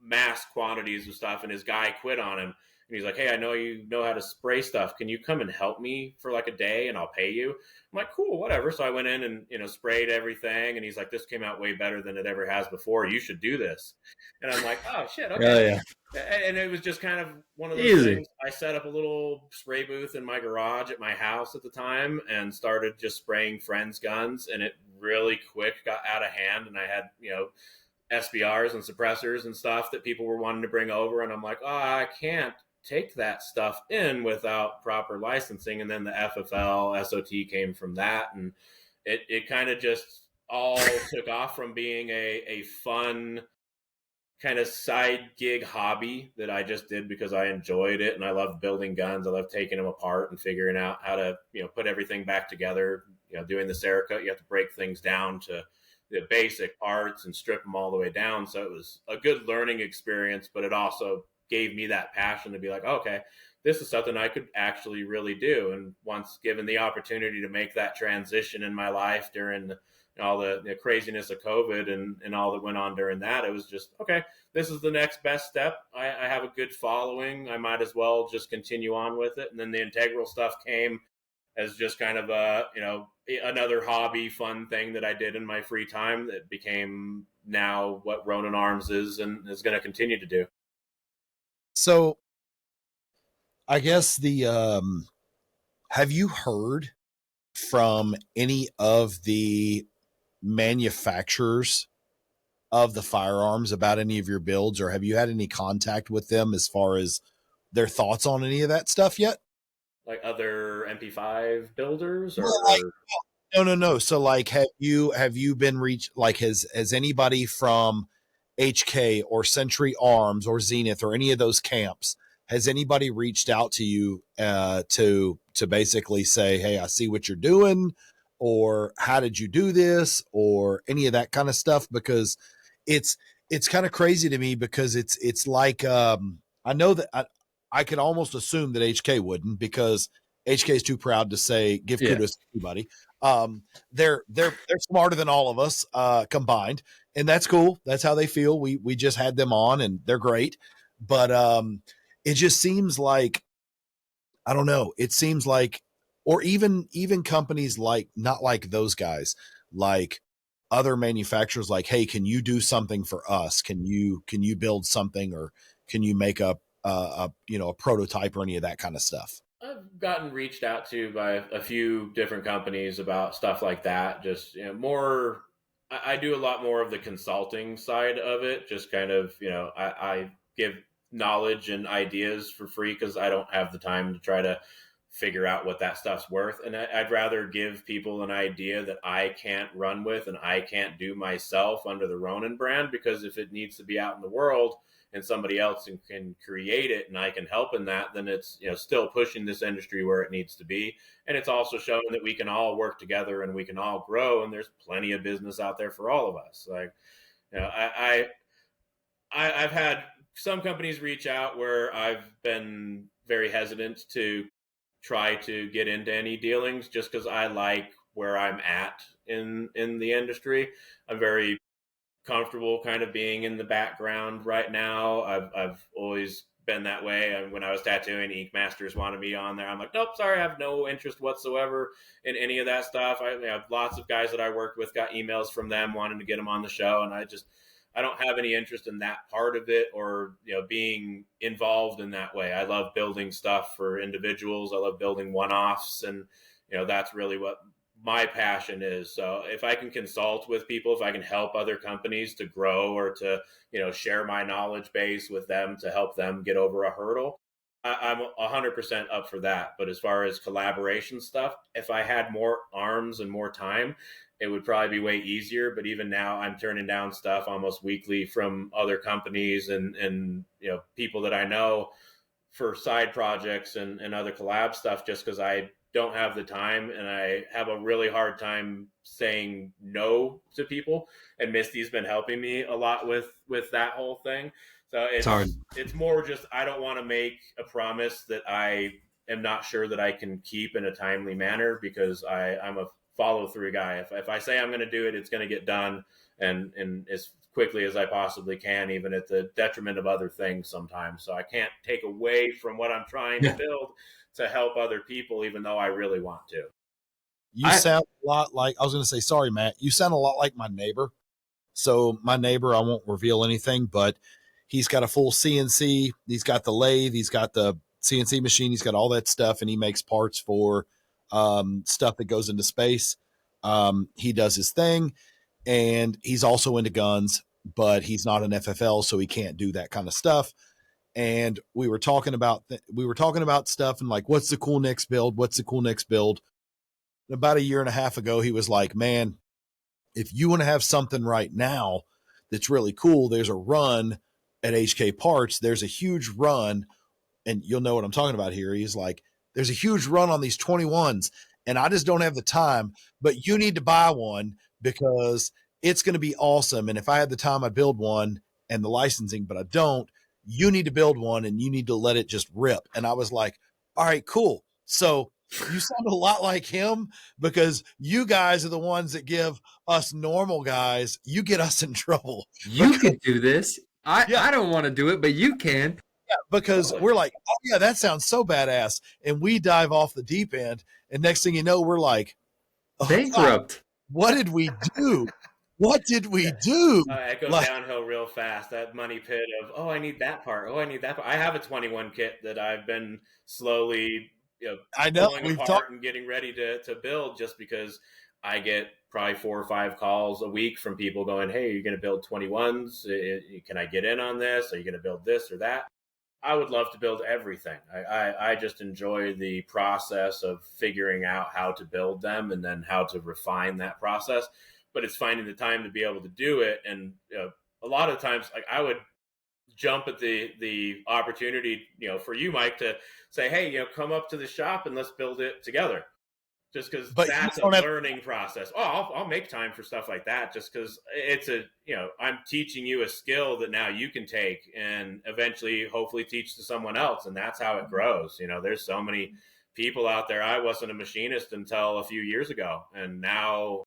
mass quantities of stuff. And his guy quit on him. And he's like, hey, I know you know how to spray stuff. Can you come and help me for like a day and I'll pay you? I'm like, cool, whatever. So I went in and, sprayed everything. And he's like, this came out way better than it ever has before. You should do this. And I'm like, oh, shit. Okay. Yeah. And it was just kind of one of those things. I set up a little spray booth in my garage at my house at the time and started just spraying friends' guns. And it really quick got out of hand. And I had, SBRs and suppressors and stuff that people were wanting to bring over. And I'm like, oh, I can't take that stuff in without proper licensing. And then the FFL SOT came from that, and it kind of just all took off from being a fun kind of side gig hobby that I just did because I enjoyed it and I love building guns. I love taking them apart and figuring out how to put everything back together. Doing the Cerakote, you have to break things down to the basic parts and strip them all the way down. So it was a good learning experience, but it also gave me that passion to be like, okay, this is something I could actually really do. And once given the opportunity to make that transition in my life during all the craziness of COVID and all that went on during that, it was just, okay, this is the next best step. I have a good following. I might as well just continue on with it. And then the integral stuff came as just kind of another hobby, fun thing that I did in my free time that became now what Ronin Arms is and is going to continue to do. So I guess have you heard from any of the manufacturers of the firearms about any of your builds, or have you had any contact with them as far as their thoughts on any of that stuff yet? Like other MP5 builders, or no. So like, have you been reached? Like, has anybody from HK or Century Arms or Zenith or any of those camps, has anybody reached out to you to basically say, hey, I see what you're doing, or how did you do this, or any of that kind of stuff? Because it's kind of crazy to me, because it's like, I know that I could almost assume that HK wouldn't, because HK is too proud to say, give kudos to anybody. They're smarter than all of us combined, and that's cool. That's how they feel. We just had them on and they're great. But it just seems like, I don't know. It seems like, or even companies like, not like those guys, like other manufacturers, like, hey, can you do something for us? Can you build something, or can you make a prototype or any of that kind of stuff? I've gotten reached out to by a few different companies about stuff like that. Just, more. I do a lot more of the consulting side of it. Just kind of, I give knowledge and ideas for free because I don't have the time to try to figure out what that stuff's worth. And I'd rather give people an idea that I can't run with and I can't do myself under the Ronin brand, because if it needs to be out in the world and somebody else can create it and I can help in that, then it's, still pushing this industry where it needs to be. And it's also showing that we can all work together and we can all grow, and there's plenty of business out there for all of us. Like, I've had some companies reach out where I've been very hesitant to try to get into any dealings, just because I like where I'm at in the industry. I'm very comfortable kind of being in the background right now. I've always been that way. And when I was tattooing, Ink Masters wanted me on there. I'm like, nope, sorry, I have no interest whatsoever in any of that stuff. I have lots of guys that I worked with, got emails from them wanting to get them on the show, and I don't have any interest in that part of it, or being involved in that way. I love building stuff for individuals. I love building one-offs, and that's really what my passion is. So if I can consult with people, if I can help other companies to grow, or to share my knowledge base with them to help them get over a hurdle, I'm 100% up for that. But as far as collaboration stuff, if I had more arms and more time, it would probably be way easier. But even now, I'm turning down stuff almost weekly from other companies and people that I know for side projects and other collab stuff, just because I don't have the time, and I have a really hard time saying no to people. And Misty's been helping me a lot with that whole thing. So it's more just, I don't want to make a promise that I am not sure that I can keep in a timely manner, because I'm a follow through guy. If I say I'm going to do it, it's going to get done, and as quickly as I possibly can, even at the detriment of other things sometimes. So I can't take away from what I'm trying to build to help other people, even though I really want to. You sound a lot like, I was going to say, sorry, Matt, you sound a lot like my neighbor. So my neighbor, I won't reveal anything, but he's got a full CNC. He's got the lathe. He's got the CNC machine. He's got all that stuff, and he makes parts for stuff that goes into space. He does his thing, and he's also into guns, but he's not an FFL, so he can't do that kind of stuff. And we were talking about stuff, and like, what's the cool next build? What's the cool next build? And about a year and a half ago, he was like, man, if you want to have something right now that's really cool, there's a run at HK Parts. There's a huge run, and you'll know what I'm talking about here. He's like, there's a huge run on these 21s, and I just don't have the time, but you need to buy one because it's going to be awesome. And if I had the time, I'd build one and the licensing, but I don't. You need to build one, and you need to let it just rip. And I was like, all right, cool. So you sound a lot like him, because you guys are the ones that give us normal guys, you get us in trouble. You can do this. I don't want to do it, but you can. Yeah, because we're like, oh yeah, that sounds so badass. And we dive off the deep end, and next thing you know, we're like, oh, bankrupt. God, what did we do? What did we do? It goes downhill real fast. That money pit of, oh, I need that part. Oh, I need that part. I have a 21 kit that I've been slowly, pulling apart and getting ready to build, just because I get probably 4 or 5 calls a week from people going, hey, you're going to build 21s? Can I get in on this? Are you going to build this or that? I would love to build everything. I just enjoy the process of figuring out how to build them, and then how to refine that process. But it's finding the time to be able to do it. And a lot of times, like, I would jump at the opportunity, for you, Mike, to say, hey, come up to the shop and let's build it together. Just because that's a learning process. Oh, I'll make time for stuff like that, just because it's I'm teaching you a skill that now you can take and eventually hopefully teach to someone else. And that's how it grows. There's so many people out there. I wasn't a machinist until a few years ago. And now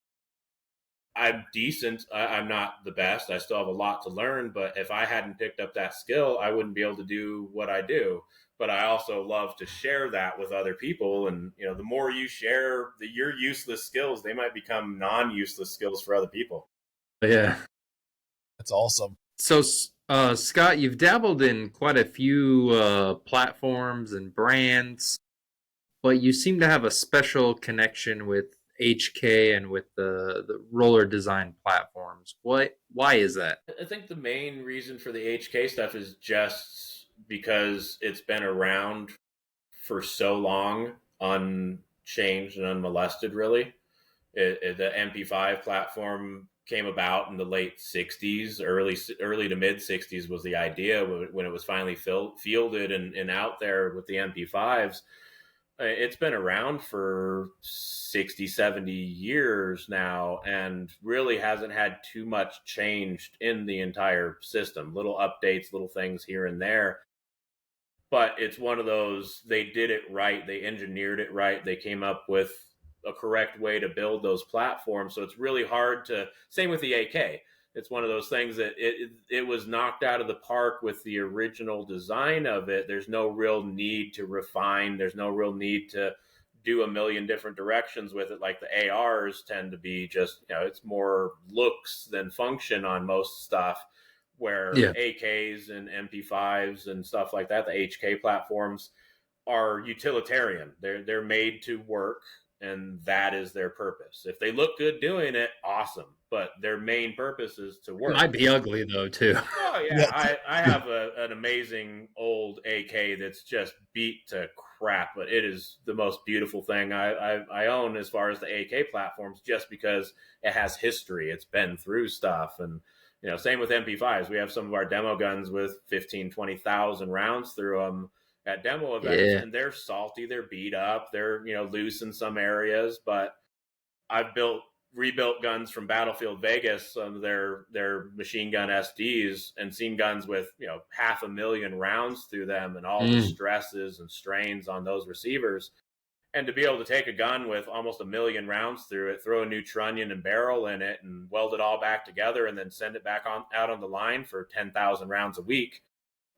I'm decent. I'm not the best. I still have a lot to learn. But if I hadn't picked up that skill, I wouldn't be able to do what I do. But I also love to share that with other people. And, the more you share your useless skills, they might become non-useless skills for other people. Yeah. That's awesome. So, Scott, you've dabbled in quite a few platforms and brands, but you seem to have a special connection with HK and with the roller design platforms. Why is that? I think the main reason for the HK stuff is just because it's been around for so long, unchanged and unmolested, really. The MP5 platform came about in the late 60s, early to mid 60s was the idea when it was finally fielded and out there with the MP5s. It's been around for 60, 70 years now and really hasn't had too much changed in the entire system. Little updates, little things here and there. But it's one of those, they did it right. They engineered it right. They came up with a correct way to build those platforms. So it's really hard to, same with the AK. It's one of those things that it was knocked out of the park with the original design of it. There's no real need to refine. There's no real need to do a million different directions with it. Like the ARs tend to be just, it's more looks than function on most stuff, where AKs and MP5s and stuff like that, the HK platforms, are utilitarian. They're made to work, and that is their purpose. If they look good doing it, awesome. But their main purpose is to work. It might be ugly, though, too. Oh, yeah. I have an amazing old AK that's just beat to crap, but it is the most beautiful thing I own as far as the AK platforms, just because it has history. It's been through stuff. And, same with MP5s. We have some of our demo guns with 15, 20,000 rounds through them at demo events, and they're salty, they're beat up, they're loose in some areas. But I've rebuilt guns from Battlefield Vegas, their machine gun SDs, and seen guns with 500,000 rounds through them, and all the stresses and strains on those receivers. And to be able to take a gun with almost 1 million rounds through it, throw a new trunnion and barrel in it, and weld it all back together, and then send it back out on the line for 10,000 rounds a week,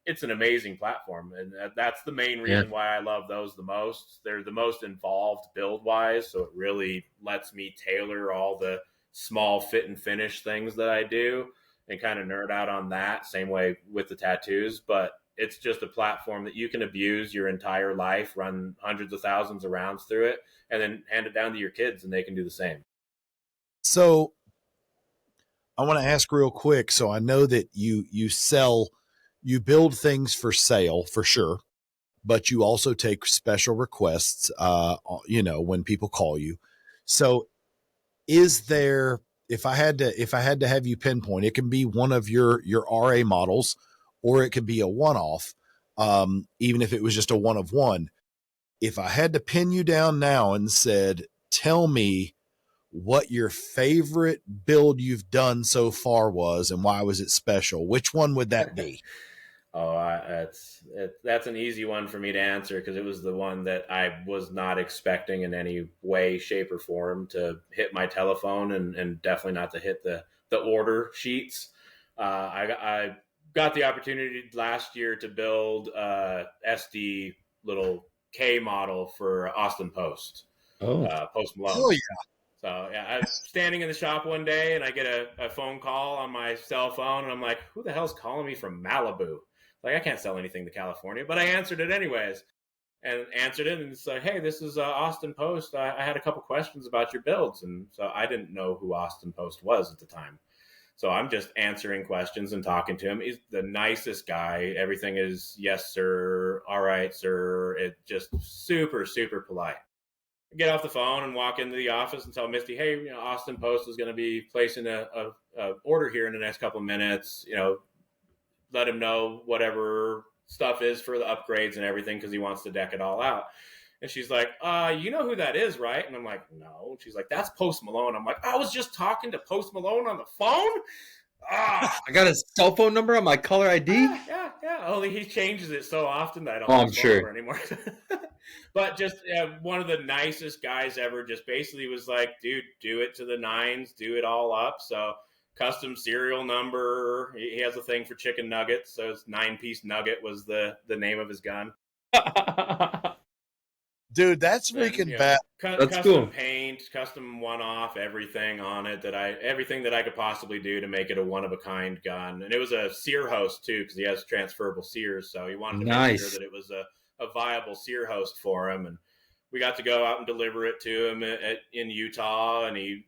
it's an amazing platform. And that's the main reason why I love those the most. They're the most involved build-wise, so it really lets me tailor all the small fit and finish things that I do and kind of nerd out on that. Same way with the tattoos, but it's just a platform that you can abuse your entire life, run hundreds of thousands of rounds through it, and then hand it down to your kids, and they can do the same. So I want to ask real quick. So I know that you build things for sale for sure, but you also take special requests, when people call you. So is there, if I had to have you pinpoint, it can be one of your RA models, or it could be a one-off, even if it was just a one of one. If I had to pin you down now and said, tell me what your favorite build you've done so far was and why was it special, which one would that be? That's an easy one for me to answer, because it was the one that I was not expecting in any way, shape, or form to hit my telephone, and definitely not to hit the order sheets. I got the opportunity last year to build a SD little K model for Austin Post. Post Malone. Oh, yeah. So, I was standing in the shop one day, and I get a phone call on my cell phone, and I'm like, who the hell's calling me from Malibu? Like, I can't sell anything to California, but I answered it anyways, and answered it, and it's like, hey, this is Austin Post. I had a couple questions about your builds. And so I didn't know who Austin Post was at the time. So I'm just answering questions and talking to him. He's the nicest guy. Everything is yes, sir. All right, sir. It's just super, super polite. I get off the phone and walk into the office and tell Misty, hey, Austin Post is going to be placing a order here in the next couple of minutes. Let him know whatever stuff is for the upgrades and everything, because he wants to deck it all out. And she's like, you know who that is, right? And I'm like, no. And she's like, that's Post Malone. I'm like, I was just talking to Post Malone on the phone? I got his cell phone number on my caller ID? Yeah. Yeah, only he changes it so often that I don't Oh, have I'm his phone sure. number anymore. But just one of the nicest guys ever. Just basically was like, dude, do it to the nines, do it all up. So custom serial number. He has a thing for chicken nuggets, so his 9-piece nugget was the name of his gun. Dude, that's And, freaking bad. That's custom cool. paint, custom one-off, everything on it everything that I could possibly do to make it a one-of-a-kind gun. And it was a sear host too, because he has transferable sears, so he wanted to make sure Nice. that it was a viable sear host for him. And we got to go out and deliver it to him in Utah, and he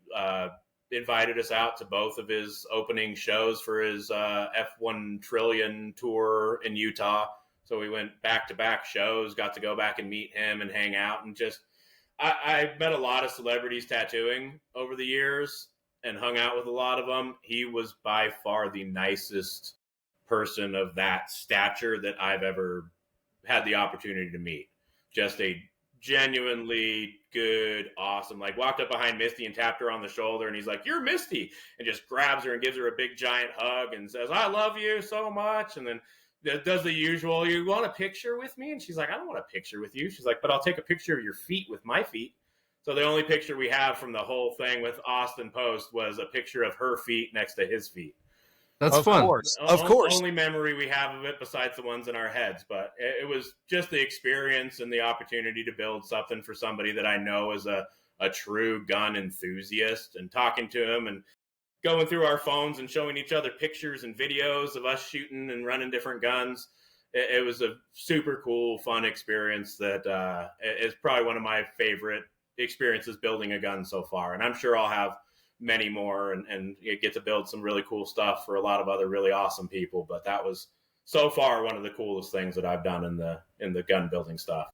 invited us out to both of his opening shows for his F1 Trillion tour in Utah. So we went back-to-back shows, got to go back and meet him and hang out, and just I met a lot of celebrities tattooing over the years and hung out with a lot of them. He was by far the nicest person of that stature that I've ever had the opportunity to meet. Just a genuinely good, awesome, like walked up behind Misty and tapped her on the shoulder, and he's like, "You're Misty," and just grabs her and gives her a big giant hug and says, "I love you so much." And then does the usual, "You want a picture with me?" And she's like, "I don't want a picture with you." She's like, "But I'll take a picture of your feet with my feet." So the only picture we have from the whole thing with Austin Post was a picture of her feet next to his feet. That's Of fun. course. Of course. Only memory we have of it besides the ones in our heads. But it was just the experience and the opportunity to build something for somebody that I know is a true gun enthusiast, and talking to him and going through our phones and showing each other pictures and videos of us shooting and running different guns. It was a super cool, fun experience that is probably one of my favorite experiences building a gun so far. And I'm sure I'll have many more and get to build some really cool stuff for a lot of other really awesome people. But that was so far one of the coolest things that I've done in the gun building stuff.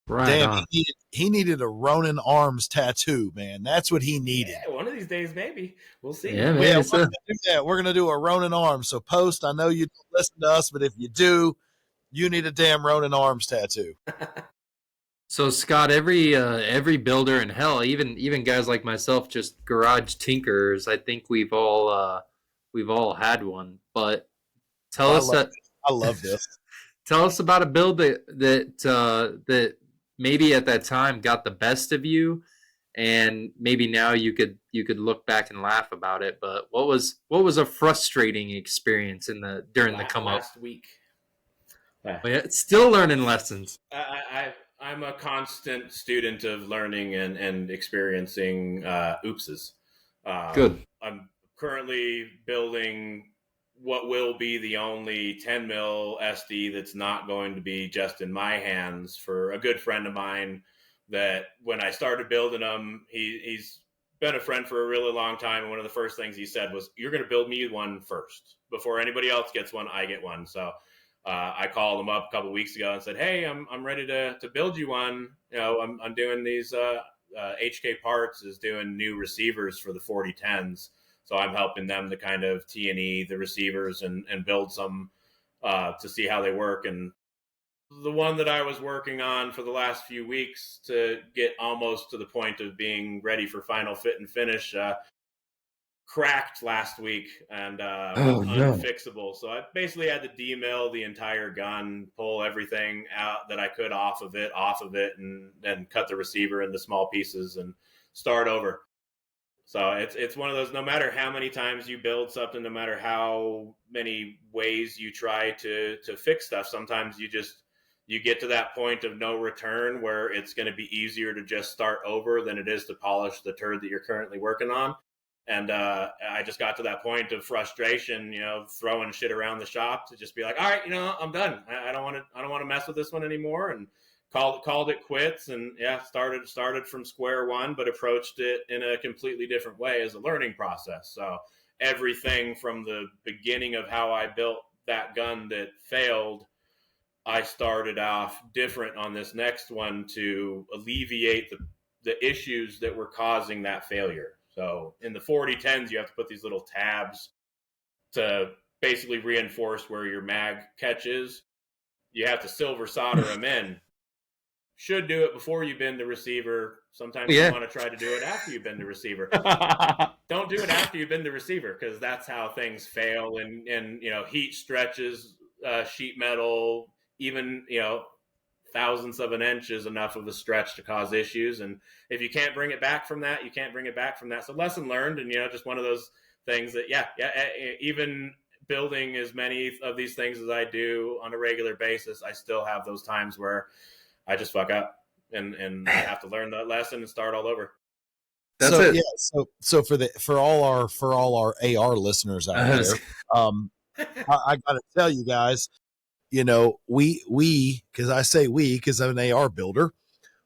Right Damn, on. he needed a Ronin Arms tattoo, man. That's what he needed. Yeah, one of these days, maybe. We'll see. Yeah, man. Yeah, we're gonna do that. We're gonna do a Ronin Arms. So Post, I know you don't listen to us, but if you do, you need a damn Ronin Arms tattoo. So Scott, every builder in hell, even guys like myself, just garage tinkerers, I think we've all had one. But tell us that I love this. tell us about a build that maybe at that time got the best of you, and maybe now you could look back and laugh about it. But what was a frustrating experience during the come up last week? Yeah, still learning lessons. I'm a constant student of learning and experiencing oopses. Good. I'm currently building what will be the only 10 mil SD that's not going to be just in my hands for a good friend of mine that when I started building them, he's been a friend for a really long time. And one of the first things he said was, "You're going to build me one first. Before anybody else gets one, I get one." So I called him up a couple weeks ago and said, "Hey, I'm ready to build you one. You know, I'm doing these HK Parts is doing new receivers for the 4010s. So I'm helping them to kind of T&E the receivers and build some to see how they work." And the one that I was working on for the last few weeks to get almost to the point of being ready for final fit and finish cracked last week and unfixable. So I basically had to demill the entire gun, pull everything out that I could off of it, and then cut the receiver into small pieces and start over. So it's one of those, no matter how many times you build something, no matter how many ways you try to fix stuff, sometimes you get to that point of no return where it's going to be easier to just start over than it is to polish the turd that you're currently working on. And I just got to that point of frustration, throwing shit around the shop to just be like, all right, I'm done. I don't want to mess with this one anymore, and called it quits. And started from square one, but approached it in a completely different way as a learning process. So everything from the beginning of how I built that gun that failed, I started off different on this next one to alleviate the issues that were causing that failure. So in the 4010s, you have to put these little tabs to basically reinforce where your mag catch is. You have to silver solder them in. Should do it before you bend the receiver. Sometimes you want to try to do it after you bend the receiver. Don't do it after you bend the receiver, because that's how things fail and heat stretches sheet metal, even, thousandths of an inch is enough of a stretch to cause issues. And if you can't bring it back from that, you can't bring it back from that. So lesson learned, and, just one of those things that, even building as many of these things as I do on a regular basis, I still have those times where I just fuck up and I have to learn that lesson and start all over. That's so, it. Yeah. So for all our AR listeners out there, I got to tell you guys, we, cause I say we, cause I'm an AR builder,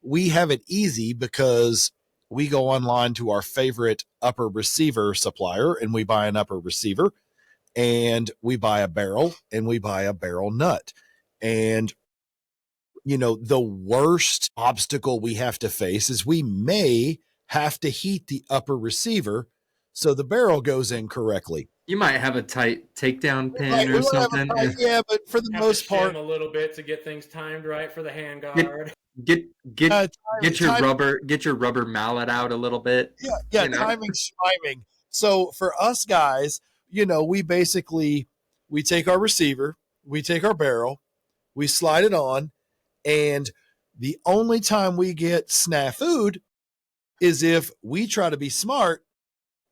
we have it easy because we go online to our favorite upper receiver supplier and we buy an upper receiver and we buy a barrel and we buy a barrel nut. And, the worst obstacle we have to face is we may have to heat the upper receiver so the barrel goes in correctly. You might have a tight takedown pin We or might have a something. tight- yeah, but for the Have most to shim part, a little bit to get things timed right for the handguard. Get your time- rubber mallet out a little bit. yeah, timing, schmiming. So for us guys, we basically we take our receiver, we take our barrel, we slide it on, and the only time we get snafu'd is if we try to be smart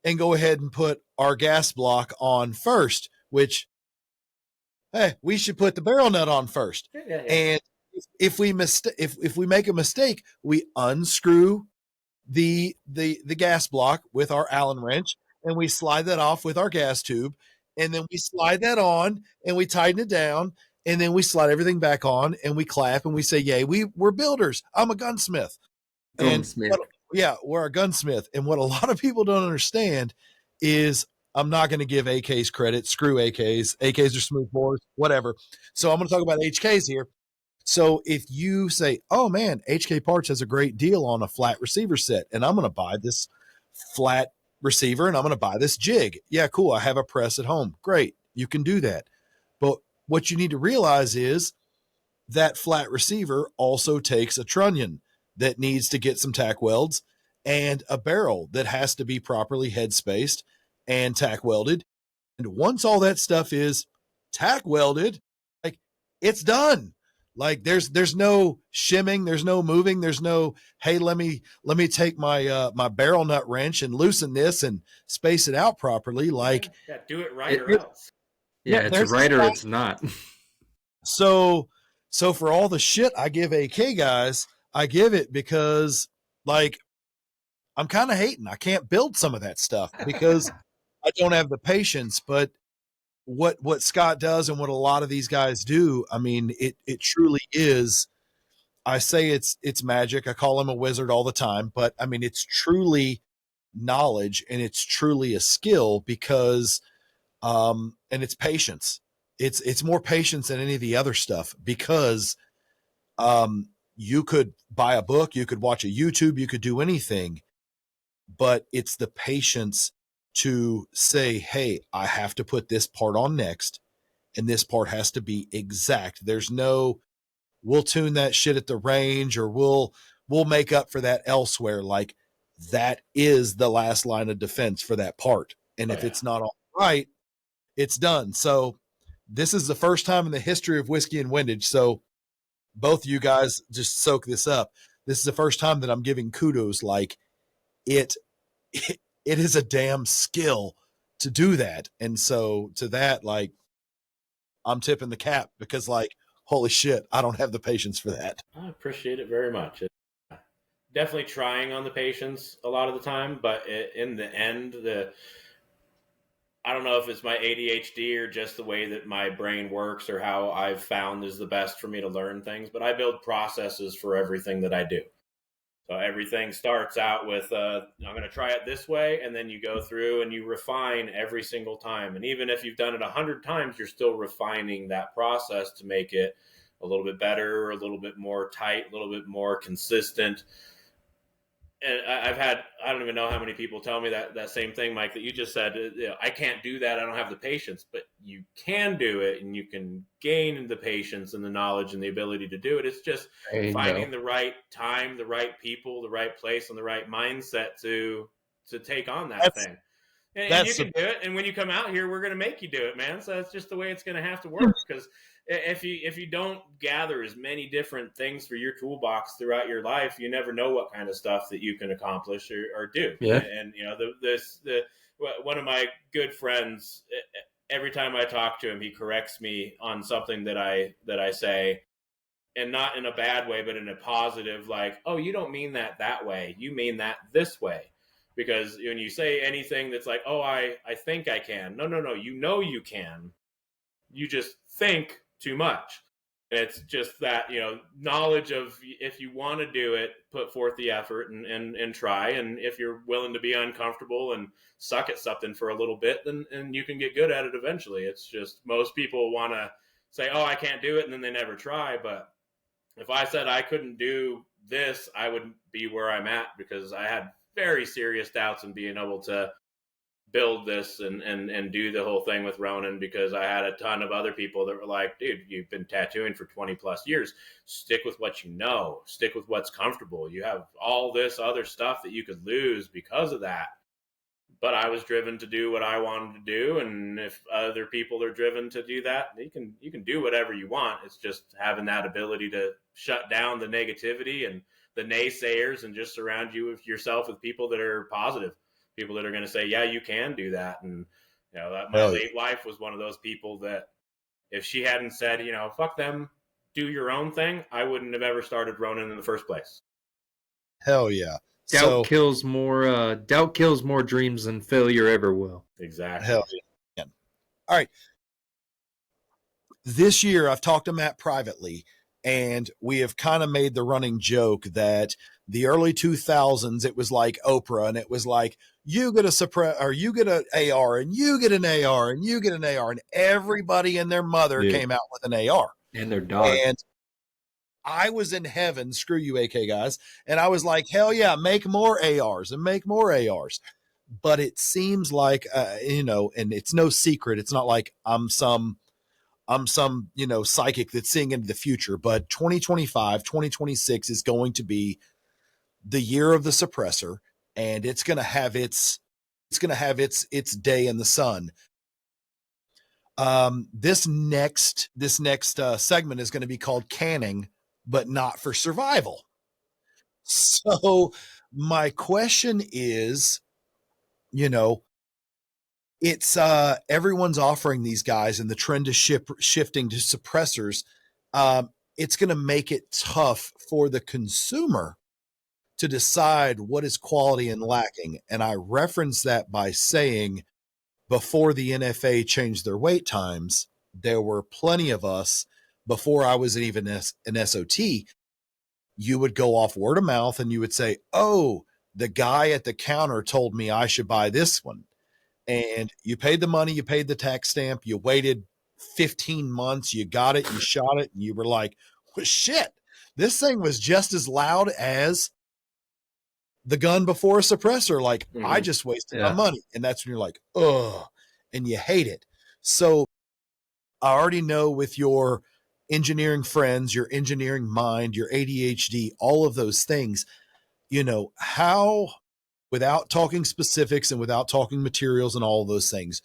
and go ahead and put our gas block on first, which, hey, we should put the barrel nut on first. Yeah. And if we make a mistake, we unscrew the gas block with our Allen wrench and we slide that off with our gas tube, and then we slide that on and we tighten it down, and then we slide everything back on and we clap and we say, yay, we're builders. I'm a gunsmith. We're a gunsmith. And what a lot of people don't understand is I'm not going to give AKs credit. Screw AKs. AKs are smooth bores, whatever. So I'm going to talk about HKs here. So if you say, oh man, HK Parts has a great deal on a flat receiver set, and I'm going to buy this flat receiver and I'm going to buy this jig. Yeah, cool. I have a press at home. Great. You can do that. But what you need to realize is that flat receiver also takes a trunnion that needs to get some tack welds and a barrel that has to be properly head spaced and tack welded. And once all that stuff is tack welded, like, it's done. Like there's no shimming, there's no moving, there's no, hey, let me take my my barrel nut wrench and loosen this and space it out properly. Like, do it right or else. Yeah, it's right or it's not. So for all the shit I give AK guys, I give it because, like, I'm kind of hating. I can't build some of that stuff because I don't have the patience. But what Scott does and what a lot of these guys do, I mean, it truly is. I say it's magic. I call him a wizard all the time, but I mean, it's truly knowledge and it's truly a skill because, and it's patience. It's more patience than any of the other stuff because, you could buy a book, you could watch a YouTube, you could do anything, but it's the patience to say, hey, I have to put this part on next, and this part has to be exact. There's no, we'll tune that shit at the range, or we'll make up for that elsewhere. Like, that is the last line of defense for that part. And if it's not all right, it's done. So this is the first time in the history of Whiskey and Windage. So both of you guys just soak this up. This is the first time that I'm giving kudos. Like, it is a damn skill to do that. And so to that, like, I'm tipping the cap because, like, holy shit, I don't have the patience for that. I appreciate it very much. Definitely trying on the patience a lot of the time, but in the end, I don't know if it's my ADHD or just the way that my brain works or how I've found is the best for me to learn things, but I build processes for everything that I do. So everything starts out with, I'm going to try it this way, and then you go through and you refine every single time. And even if you've done it 100 times, you're still refining that process to make it a little bit better, a little bit more tight, a little bit more consistent. And I've had, I don't even know how many people tell me that same thing, Mike, that you just said. I can't do that. I don't have the patience, but you can do it, and you can gain the patience and the knowledge and the ability to do it. It's just finding the right time, the right people, the right place, and the right mindset to take on that thing. and you can do it. And when you come out here, we're going to make you do it, man. So that's just the way it's going to have to work. Because if you don't gather as many different things for your toolbox throughout your life, you never know what kind of stuff that you can accomplish or do. Yeah. And you know, one of my good friends, every time I talk to him, he corrects me on something that I say, and not in a bad way, but in a positive, like, oh, you don't mean that way. You mean that this way. Because when you say anything that's like, oh, I think I can. No, you can. You just think too much. It's just that, you know, knowledge of, if you want to do it, put forth the effort and try. And if you're willing to be uncomfortable and suck at something for a little bit, then you can get good at it eventually. It's just most people want to say, oh, I can't do it, and then they never try. But if I said I couldn't do this, I wouldn't be where I'm at, because I had very serious doubts in being able to build this and do the whole thing with Ronin, because I had a ton of other people that were like, dude, you've been tattooing for 20 plus years. Stick with what you know. Stick with what's comfortable. You have all this other stuff that you could lose because of that. But I was driven to do what I wanted to do, and if other people are driven to do that, you can do whatever you want. It's just having that ability to shut down the negativity and the naysayers, and just surround yourself with people that are positive, people that are going to say, yeah, you can do that. And you know, my late wife was one of those people that, if she hadn't said, you know, fuck them, do your own thing, I wouldn't have ever started Ronin in the first place. Hell yeah. Doubt kills more dreams than failure ever will. Exactly. Hell yeah. All right. This year, I've talked to Matt privately, and we have kind of made the running joke that the early 2000s, it was like Oprah, and it was like, you get you get an AR, and you get an AR, and you get an AR, and everybody and their mother came out with an AR. And their dog. And I was in heaven, screw you AK guys, and I was like, hell yeah, make more ARs and make more ARs. But it seems like, you know, and it's no secret, it's not like I'm some, you know, psychic that's seeing into the future, but 2025, 2026 is going to be the year of the suppressor, and it's going to have its day in the sun. This next segment is going to be called Canning, but not for survival. So my question is, you know, it's everyone's offering these guys, and the trend is shifting to suppressors. It's going to make it tough for the consumer to decide what is quality and lacking. And I reference that by saying, before the NFA changed their wait times, there were plenty of us, before I was even an SOT, you would go off word of mouth and you would say, oh, the guy at the counter told me I should buy this one. And you paid the money, you paid the tax stamp, you waited 15 months, you got it, you shot it, and you were like, well, shit, this thing was just as loud as the gun before a suppressor. Like, I just wasted my money. And that's when you're like, ugh, and you hate it. So I already know, with your engineering friends, your engineering mind, your ADHD, all of those things, you know, how, without talking specifics and without talking materials and all of those things,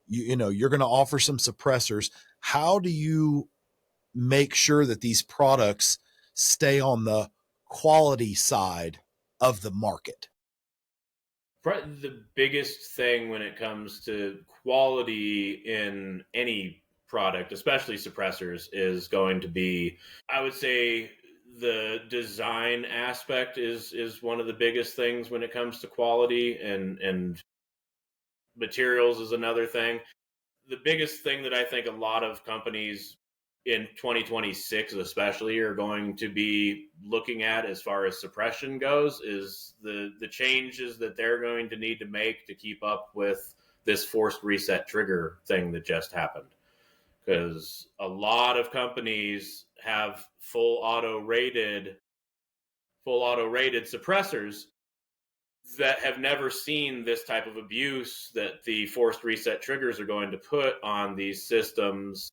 you know, you're going to offer some suppressors. How do you make sure that these products stay on the quality side of the market? The biggest thing when it comes to quality in any product, especially suppressors, is going to be, I would say, the design aspect is one of the biggest things when it comes to quality, and materials is another thing. The biggest thing that I think a lot of companies in 2026 especially are going to be looking at, as far as suppression goes, is the changes that they're going to need to make to keep up with this forced reset trigger thing that just happened. Because a lot of companies have full auto rated suppressors that have never seen this type of abuse that the forced reset triggers are going to put on these systems,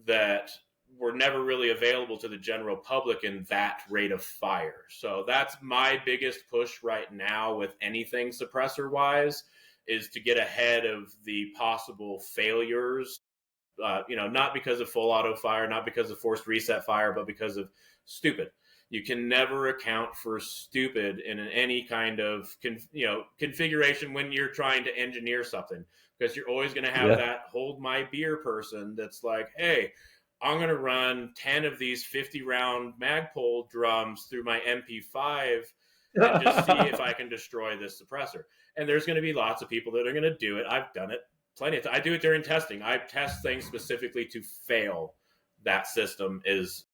that were never really available to the general public in that rate of fire. So that's my biggest push right now with anything suppressor wise, is to get ahead of the possible failures. Not because of full auto fire, not because of forced reset fire, but because of stupid. You can never account for stupid in any kind of configuration when you're trying to engineer something, because you're always going to have that hold my beer person that's like, hey, I'm going to run 10 of these 50 round Magpul drums through my MP5 and just see if I can destroy this suppressor. And there's going to be lots of people that are going to do it. I've done it plenty of times. I do it during testing. I test things specifically to fail that system as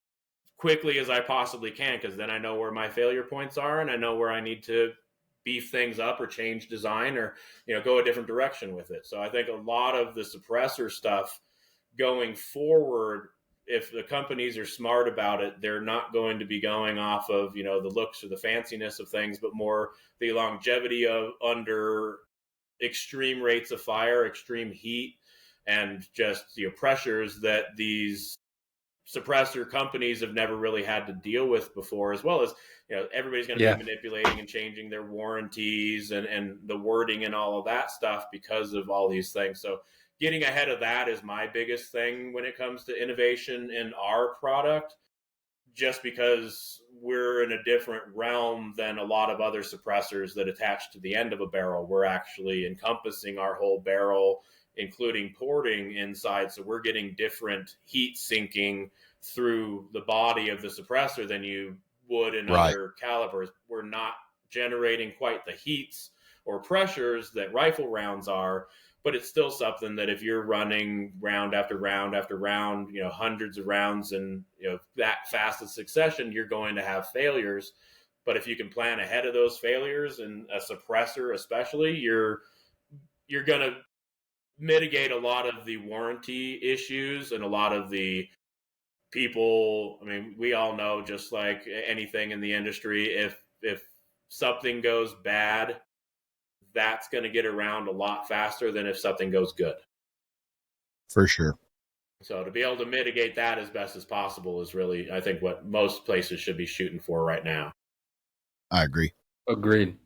quickly as I possibly can, because then I know where my failure points are and I know where I need to beef things up or change design or go a different direction with it. So I think a lot of the suppressor stuff going forward, if the companies are smart about it, they're not going to be going off of the looks or the fanciness of things, but more the longevity of under extreme rates of fire, extreme heat, and just pressures that these suppressor companies have never really had to deal with before, as well as everybody's going to be manipulating and changing their warranties and the wording and all of that stuff because of all these things. So getting ahead of that is my biggest thing when it comes to innovation in our product, just because we're in a different realm than a lot of other suppressors that attach to the end of a barrel. We're actually encompassing our whole barrel, including porting inside. So we're getting different heat sinking through the body of the suppressor than you would in other calibers. We're not generating quite the heats or pressures that rifle rounds are, but it's still something that if you're running round after round after round, hundreds of rounds and that fast in succession, you're going to have failures. But if you can plan ahead of those failures, and a suppressor especially, you're going to mitigate a lot of the warranty issues and a lot of the people. I mean, we all know, just like anything in the industry, if something goes bad, that's going to get around a lot faster than if something goes good. For sure. So to be able to mitigate that as best as possible is really, I think, what most places should be shooting for right now. I agree. Agreed.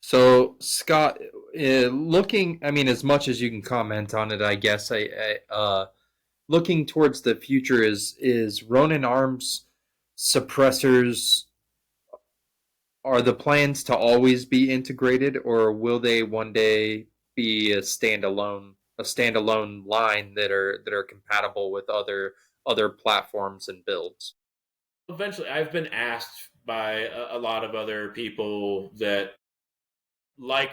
So Scott, looking, I mean, as much as you can comment on it, I guess, looking towards the future, is Ronin Arms suppressors, are the plans to always be integrated, or will they one day be a standalone line that are compatible with other platforms and builds? Eventually, I've been asked by a lot of other people that like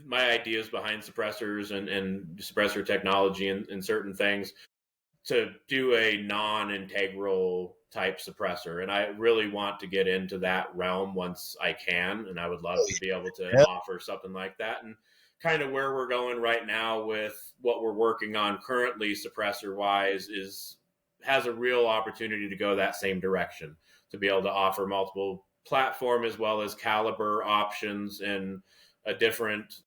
my ideas behind suppressors and suppressor technology and certain things, to do a non-integral type suppressor. And I really want to get into that realm once I can. And I would love to be able to offer something like that. And kind of where we're going right now with what we're working on currently, suppressor wise, has a real opportunity to go that same direction, to be able to offer multiple platform as well as caliber options and a different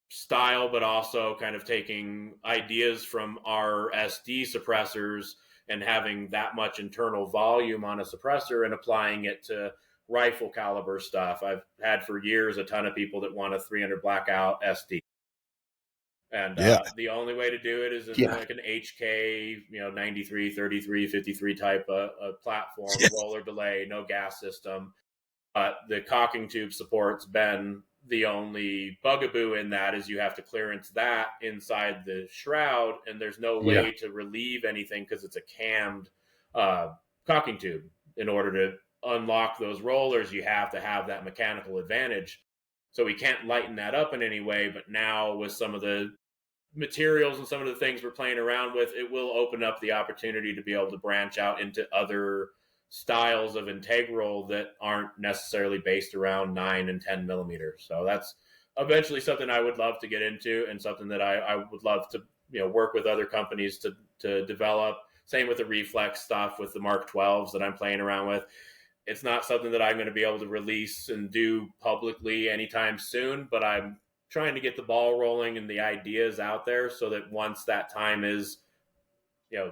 style, but also kind of taking ideas from our SD suppressors and having that much internal volume on a suppressor and applying it to rifle caliber stuff. I've had for years a ton of people that want a 300 blackout SD. And the only way to do it is in like an HK, 93, 33, 53 type of platform, roller delay, no gas system. The cocking tube support's been the only bugaboo in that, is you have to clearance that inside the shroud, and there's no way to relieve anything because it's a cammed cocking tube. In order to unlock those rollers, you have to have that mechanical advantage. So we can't lighten that up in any way, but now with some of the materials and some of the things we're playing around with, it will open up the opportunity to be able to branch out into other styles of integral that aren't necessarily based around 9 and 10 millimeters. So that's eventually something I would love to get into, and something that I would love to work with other companies to develop. Same with the reflex stuff with the Mark 12s that I'm playing around with. It's not something that I'm going to be able to release and do publicly anytime soon, but I'm trying to get the ball rolling and the ideas out there, so that once that time is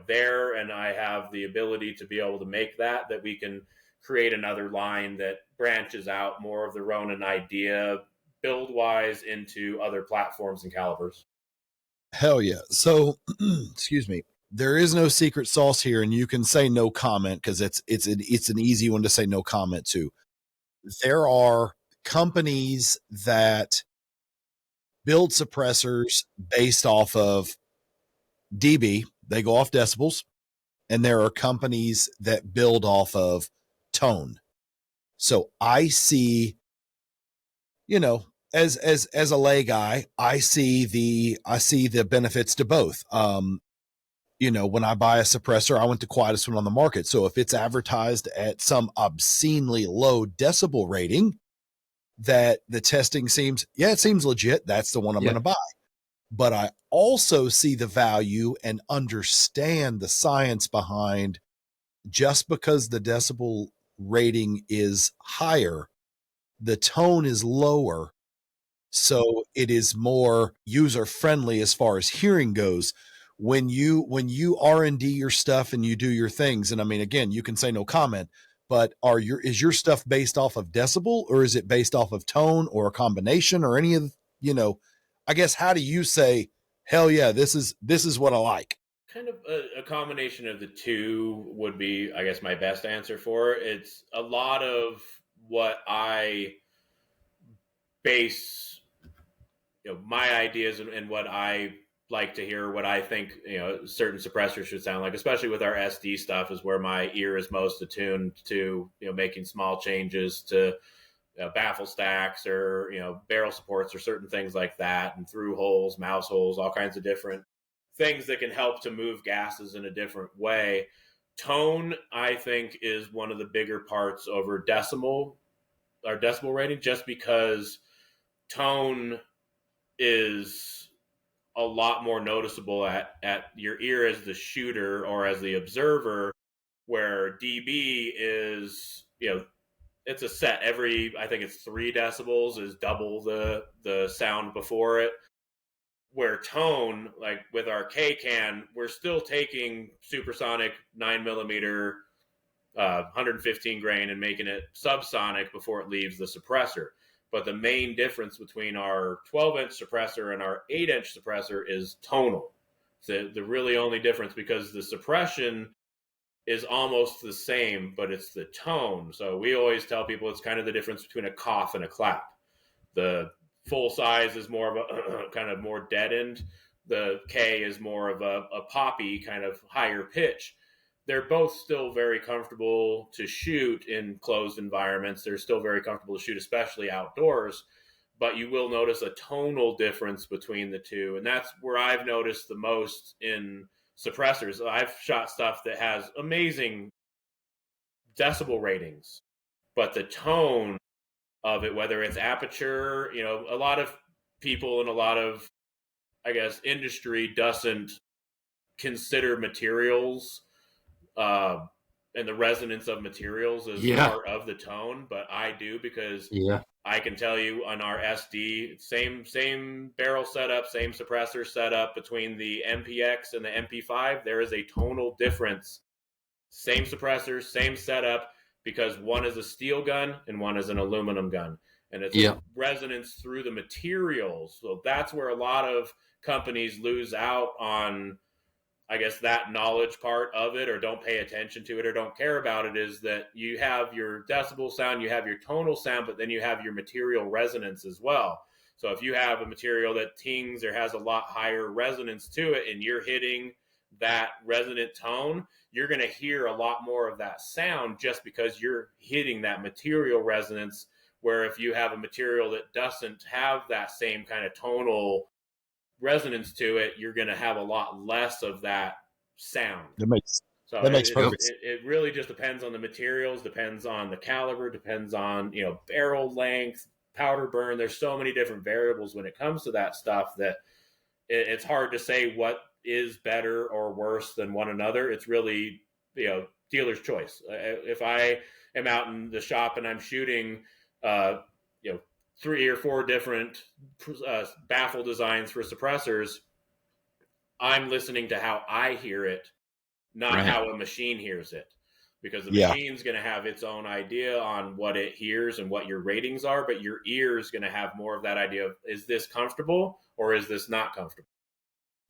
there and I have the ability to be able to make that we can create another line that branches out more of the Ronin idea, build wise into other platforms and calibers. Hell yeah. So, excuse me. There is no secret sauce here, and you can say no comment because it's an easy one to say no comment to. There are companies that build suppressors based off of dB. They go off decibels, and there are companies that build off of tone. So I see, as a lay guy, I see the benefits to both. When I buy a suppressor, I went to quietest one on the market. So if it's advertised at some obscenely low decibel rating, that the testing seems legit, that's the one I'm going to buy. But I also see the value and understand the science behind, just because the decibel rating is higher, the tone is lower. So it is more user friendly as far as hearing goes. When you R&D your stuff and you do your things, and I mean, again, you can say no comment, but is your stuff based off of decibel, or is it based off of tone, or a combination, or any of, I guess, how do you say, hell yeah, this is what I like? Kind of a combination of the two would be, I guess, my best answer for it. It's a lot of what I base, my ideas and what I like to hear, what I think, certain suppressors should sound like, especially with our SD stuff, is where my ear is most attuned to, making small changes to baffle stacks, or, barrel supports, or certain things like that, and through holes, mouse holes, all kinds of different things that can help to move gases in a different way. Tone, I think, is one of the bigger parts over decibel rating, just because tone is a lot more noticeable at your ear as the shooter or as the observer, where dB is, it's a set. I think it's 3 decibels is double the sound before it. Where tone, like with our K-Can, we're still taking supersonic 9mm 115 grain and making it subsonic before it leaves the suppressor. But the main difference between our 12-inch suppressor and our 8-inch suppressor is tonal. It's the really only difference, because the suppression is almost the same, but it's the tone. So we always tell people it's kind of the difference between a cough and a clap. The full size is more of a kind of more deadened. The K is more of a poppy, kind of higher pitch. They're both still very comfortable to shoot in closed environments. They're still very comfortable to shoot, especially outdoors. But you will notice a tonal difference between the two. And that's where I've noticed the most in suppressors. I've shot stuff that has amazing decibel ratings, but the tone of it, whether it's aperture, a lot of people and a lot of, I guess, industry doesn't consider materials and the resonance of materials as part of the tone, but I do, because I can tell you on our SD, same barrel setup, same suppressor setup between the MPX and the MP5, there is a tonal difference. Same suppressor, same setup, because one is a steel gun and one is an aluminum gun. And it's a resonance through the materials. So that's where a lot of companies lose out on, I guess, that knowledge part of it, or don't pay attention to it, or don't care about it, is that you have your decibel sound, you have your tonal sound, but then you have your material resonance as well. So if you have a material that tings or has a lot higher resonance to it, and you're hitting that resonant tone, you're going to hear a lot more of that sound, just because you're hitting that material resonance. Where if you have a material that doesn't have that same kind of tonal resonance to it, you're going to have a lot less of that sound. That makes perfect sense. It really just depends on the materials, depends on the caliber, depends on, barrel length, powder burn. There's so many different variables when it comes to that stuff that it's hard to say what is better or worse than one another. It's really, dealer's choice. If I am out in the shop and I'm shooting, 3 or 4 different baffle designs for suppressors, I'm listening to how I hear it, not how a machine hears it. because the Yeah. machine's going to have its own idea on what it hears and what your ratings are, but your ear is going to have more of that idea of, is this comfortable or is this not comfortable?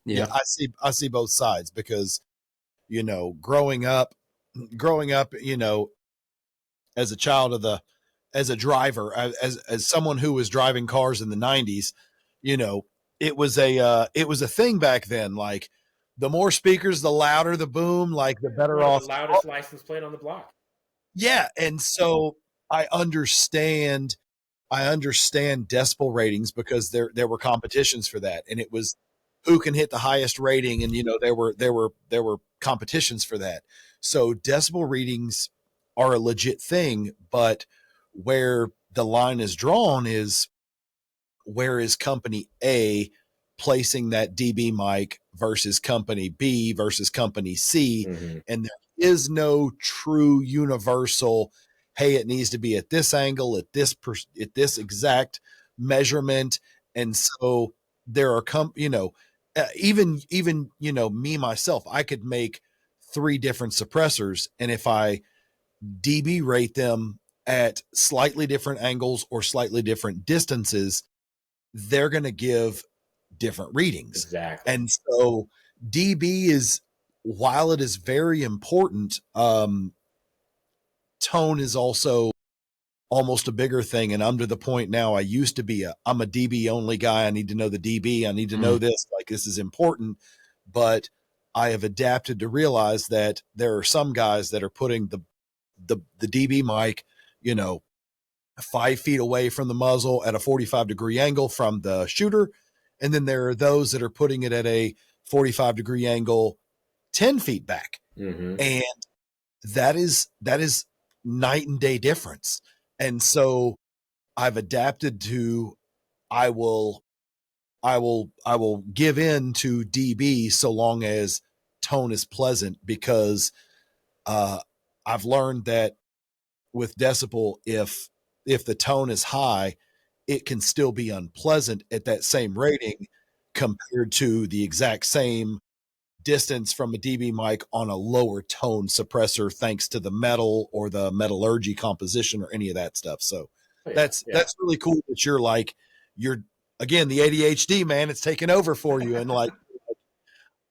Yeah, I see both sides because, growing up, as a child as a driver, as someone who was driving cars in the 90s, it was a thing back then. Like, the more speakers, the louder the boom, like the better One of off. the loudest license plate on the block. Yeah, and so I understand decibel ratings because there were competitions for that, and it was who can hit the highest rating, and there were competitions for that. So decibel readings are a legit thing, but where the line is drawn is, where is company A placing that DB mic versus company B versus company C? Mm-hmm. And there is no true universal, hey, it needs to be at this angle, at this exact measurement. And so there are even me myself, I could make 3 different suppressors, and if I DB rate them at slightly different angles or slightly different distances, they're going to give different readings. Exactly. And so DB is, while it is very important, tone is also almost a bigger thing. And I'm to the point now, I'm a DB only guy. I need to know the DB. I need to know this, like, this is important. But I have adapted to realize that there are some guys that are putting the DB mic, 5 feet away from the muzzle at a 45-degree angle from the shooter. And then there are those that are putting it at a 45-degree angle 10 feet back. Mm-hmm. And that is night and day difference. And so I've adapted to, I will give in to DB so long as tone is pleasant, because I've learned that with decibel, if the tone is high, it can still be unpleasant at that same rating compared to the exact same distance from a DB mic on a lower tone suppressor, thanks to the metal or the metallurgy composition or any of that stuff. So that's really cool that you're again, the ADHD, man, it's taken over for you. And like,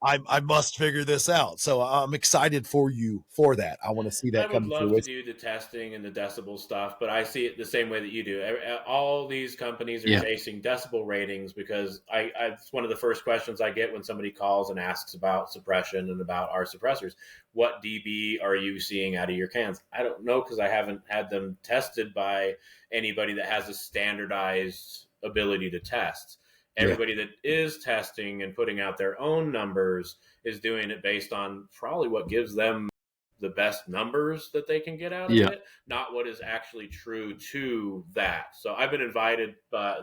I must figure this out. So I'm excited for you for that. I want to see that I would come love through. to do the testing and the decibel stuff, but I see it the same way that you do. All these companies are chasing decibel ratings because it's one of the first questions I get when somebody calls and asks about suppression and about our suppressors. What dB are you seeing out of your cans? I don't know, because I haven't had them tested by anybody that has a standardized ability to test. Everybody that is testing and putting out their own numbers is doing it based on probably what gives them the best numbers that they can get out of it, not what is actually true to that. So I've been invited,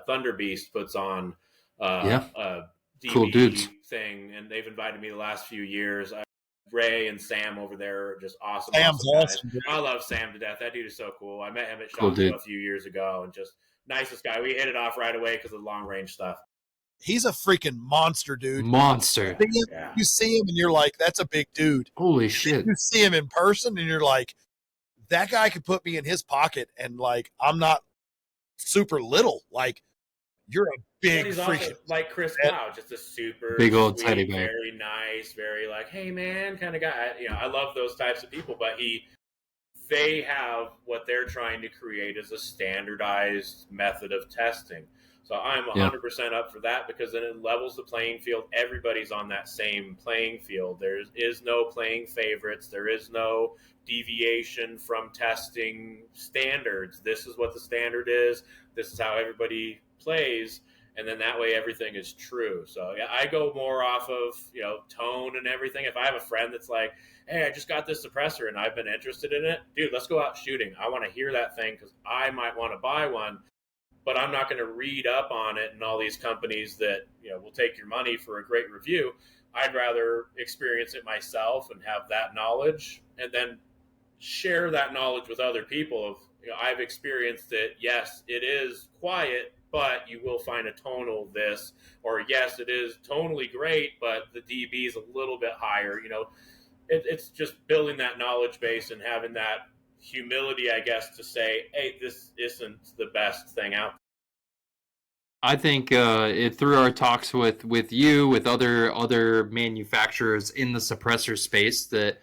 Thunder Beast puts on a DB cool dudes thing, and they've invited me the last few years. Ray and Sam over there are just awesome. Sam's awesome awesome. I love Sam to death. That dude is so cool. I met him at Cool Shop dude. a few years ago, and just nicest guy. We hit it off right away because of the long range stuff. He's a freaking monster, dude. Monster. You see him and you're like, that's a big dude. Holy shit. You see him in person and you're like, that guy could put me in his pocket, and like, I'm not super little. Like, you're a big freaking, like Chris Cloud, just a super big old sweet, teddy bear, very nice, very like, hey man kind of guy. I love those types of people, but they have what they're trying to create as a standardized method of testing. So I'm 100% up for that, because then it levels the playing field. Everybody's on that same playing field. There is no playing favorites. There is no deviation from testing standards. This is what the standard is. This is how everybody plays. And then that way everything is true. So yeah, I go more off of, tone and everything. If I have a friend that's like, hey, I just got this suppressor and I've been interested in it, dude, let's go out shooting. I want to hear that thing because I might want to buy one. But I'm not going to read up on it and all these companies that will take your money for a great review. I'd rather experience it myself and have that knowledge, and then share that knowledge with other people. Of I've experienced it. Yes, it is quiet, but you will find a tonal this, or yes, it is tonally great, but the dB is a little bit higher. it's just building that knowledge base and having that humility, I guess, to say, hey, this isn't the best thing out there. I think through our talks with you, with other manufacturers in the suppressor space, that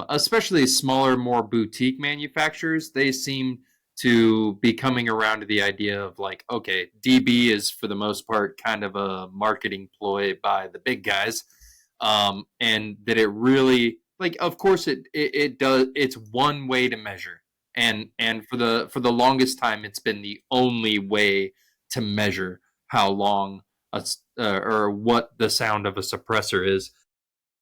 especially smaller, more boutique manufacturers, they seem to be coming around to the idea of like, okay, DB is for the most part kind of a marketing ploy by the big guys, and that it really, like, of course it does. It's one way to measure, and for the longest time, it's been the only way to measure how long or what the sound of a suppressor is.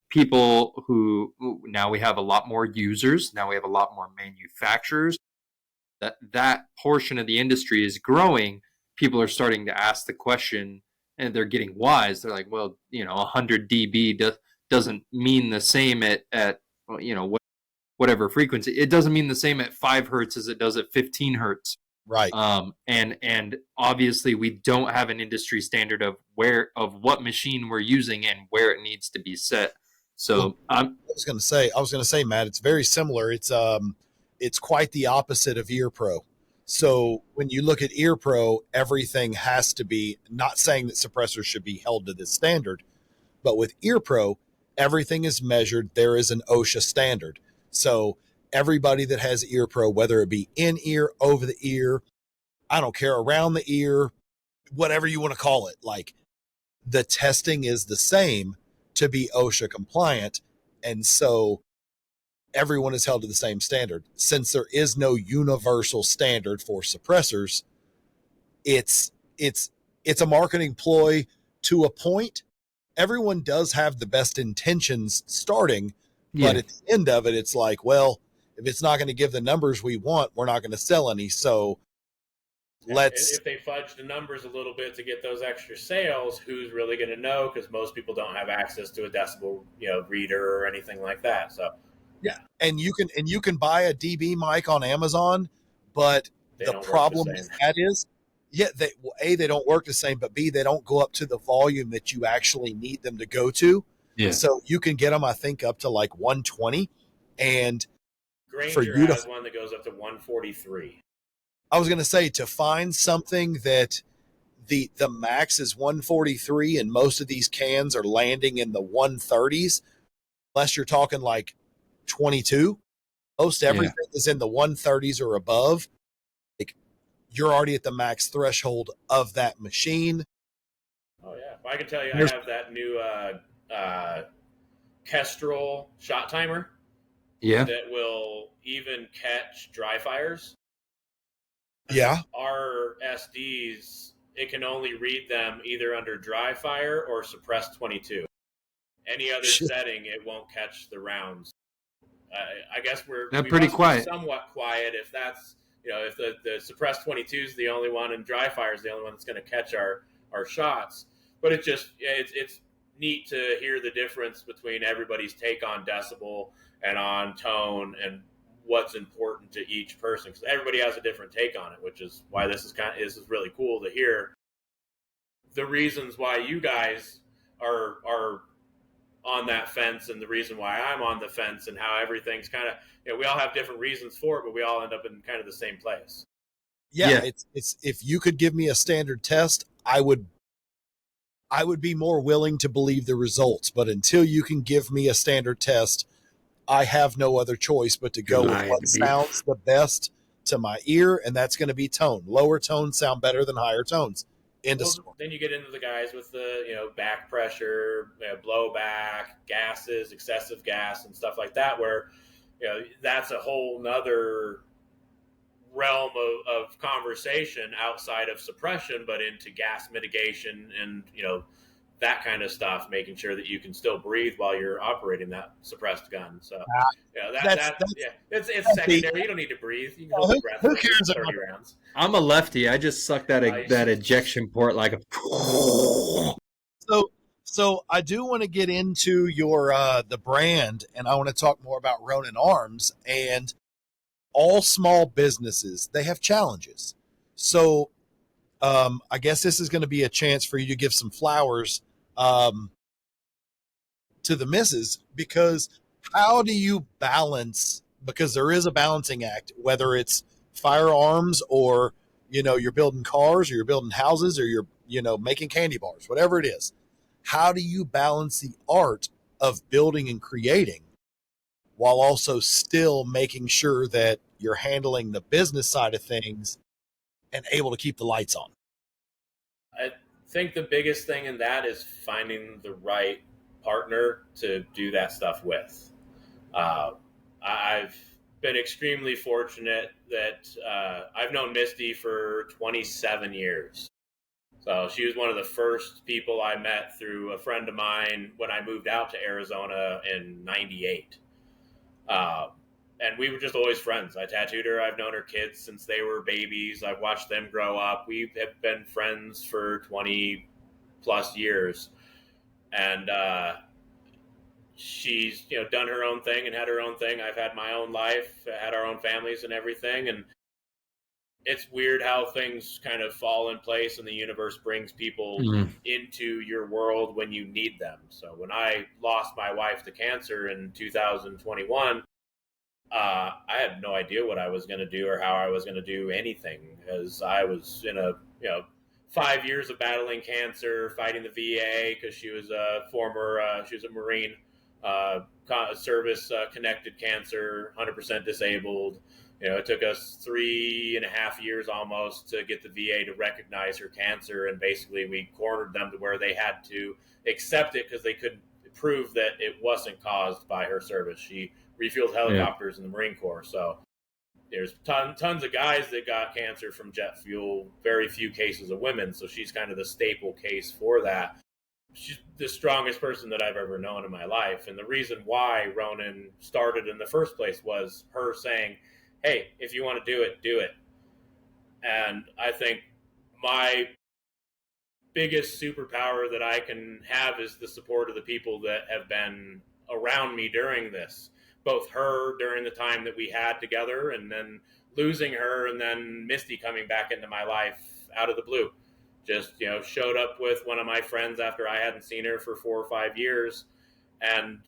People who now we have a lot more users, now we have a lot more manufacturers. That portion of the industry is growing. People are starting to ask the question, and they're getting wise. They're like, well, 100 dB doesn't mean the same at whatever frequency. It doesn't mean the same at 5 hertz as it does at 15 hertz. Right. And obviously we don't have an industry standard of what machine we're using and where it needs to be set. So I was going to say, Matt, it's very similar. It's quite the opposite of Ear Pro. So when you look at Ear Pro, everything has to be, not saying that suppressors should be held to this standard, but with Ear Pro, everything is measured. There is an OSHA standard. So everybody that has Ear Pro, whether it be in ear, over the ear, I don't care, around the ear, whatever you want to call it, like the testing is the same to be OSHA compliant. And so everyone is held to the same standard. Since there is no universal standard for suppressors, it's a marketing ploy to a point. Everyone does have the best intentions starting, but at the end of it, it's like, well, if it's not going to give the numbers we want, we're not going to sell any. So if they fudge the numbers a little bit to get those extra sales, who's really going to know? Because most people don't have access to a decibel, reader or anything like that. So yeah, and you can buy a DB mic on Amazon, but the problem with that is, they don't work the same, but B, they don't go up to the volume that you actually need them to go to. Yeah. So you can get them, I think, up to like 120, and Granger has one that goes up to 143. I was going to say, to find something that the max is 143 and most of these cans are landing in the 130s, unless you're talking like 22, most everything is in the 130s or above. Like, you're already at the max threshold of that machine. Oh yeah, well, I can tell you, I have that new Kestrel shot timer. Yeah, that will even catch dry fires. Yeah. Our SDs, it can only read them either under dry fire or suppressed 22. Any other setting, it won't catch the rounds. I guess we're pretty quiet. Somewhat quiet. If that's if the suppressed 22 is the only one and dry fire is the only one that's going to catch our shots. But it's neat to hear the difference between everybody's take on decibel and on tone and what's important to each person, because everybody has a different take on it, which is why this is really cool to hear the reasons why you guys are on that fence and the reason why I'm on the fence, and how everything's kind of, we all have different reasons for it, but we all end up in kind of the same place. Yeah. It's if you could give me a standard test, I would be more willing to believe the results, but until you can give me a standard test, I have no other choice but to go with what sounds the best to my ear, and that's going to be tone. Lower tones sound better than higher tones. Then you get into the guys with the back pressure, blowback, gases, excessive gas, and stuff like that, where that's a whole nother realm of conversation outside of suppression, but into gas mitigation and that kind of stuff, making sure that you can still breathe while you're operating that suppressed gun. So it's secondary. You don't need to breathe. You can hold your breath for 30 rounds. I'm a lefty. I just suck that ejection port like a. So I do want to get into your the brand, and I want to talk more about Ronin Arms. And all small businesses, they have challenges. So I guess this is going to be a chance for you to give some flowers to the missus, because how do you balance, because there is a balancing act, whether it's firearms or, you're building cars or you're building houses or you're, making candy bars, whatever it is. How do you balance the art of building and creating while also still making sure that you're handling the business side of things and able to keep the lights on? I think the biggest thing in that is finding the right partner to do that stuff with. I've been extremely fortunate that I've known Misty for 27 years. So she was one of the first people I met through a friend of mine when I moved out to Arizona in '98. Uh, and we were just always friends. I tattooed her. I've known her kids since they were babies. I've watched them grow up. We have been friends for 20 plus years. And she's done her own thing and had her own thing. I've had my own life, had our own families and everything. And it's weird how things kind of fall in place and the universe brings people into your world when you need them. So when I lost my wife to cancer in 2021, I had no idea what I was going to do or how I was going to do anything, because I was in 5 years of battling cancer, fighting the VA because she was a she was a Marine, service connected cancer, 100% disabled. It took us 3.5 years almost to get the VA to recognize her cancer. And basically we cornered them to where they had to accept it because they couldn't prove that it wasn't caused by her service. She refueled helicopters in the Marine Corps. So there's tons of guys that got cancer from jet fuel, very few cases of women. So she's kind of the staple case for that. She's the strongest person that I've ever known in my life. And the reason why Ronin started in the first place was her saying, hey, if you want to do it, do it. And I think my biggest superpower that I can have is the support of the people that have been around me during this. Both her during the time that we had together, and then losing her, and then Misty coming back into my life out of the blue. Just, showed up with one of my friends after I hadn't seen her for 4 or 5 years and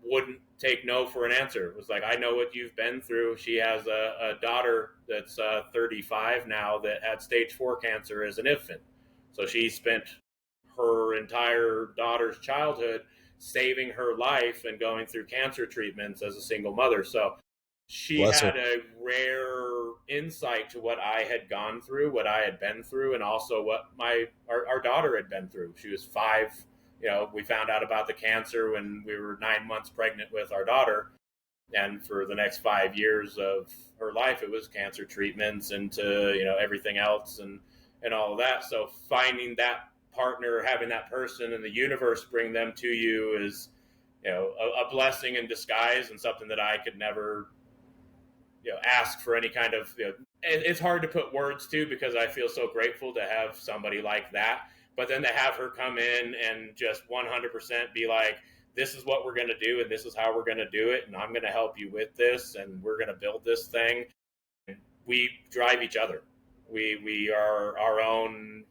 wouldn't take no for an answer. It was like, I know what you've been through. She has a daughter that's 35 now that had stage 4 cancer as an infant. So she spent her entire daughter's childhood saving her life and going through cancer treatments as a single mother. So she had a rare insight to what I had gone through, what I had been through, and also what our daughter had been through. She was 5. We found out about the cancer when we were 9 months pregnant with our daughter. And for the next 5 years of her life, it was cancer treatments into, everything else and all of that. So finding that partner, having that person in the universe bring them to you is, a blessing in disguise, and something that I could never, ask for any kind of, it's hard to put words to, because I feel so grateful to have somebody like that. But then to have her come in and just 100% be like, this is what we're going to do, and this is how we're going to do it, and I'm going to help you with this, and we're going to build this thing. We drive each other. We are our own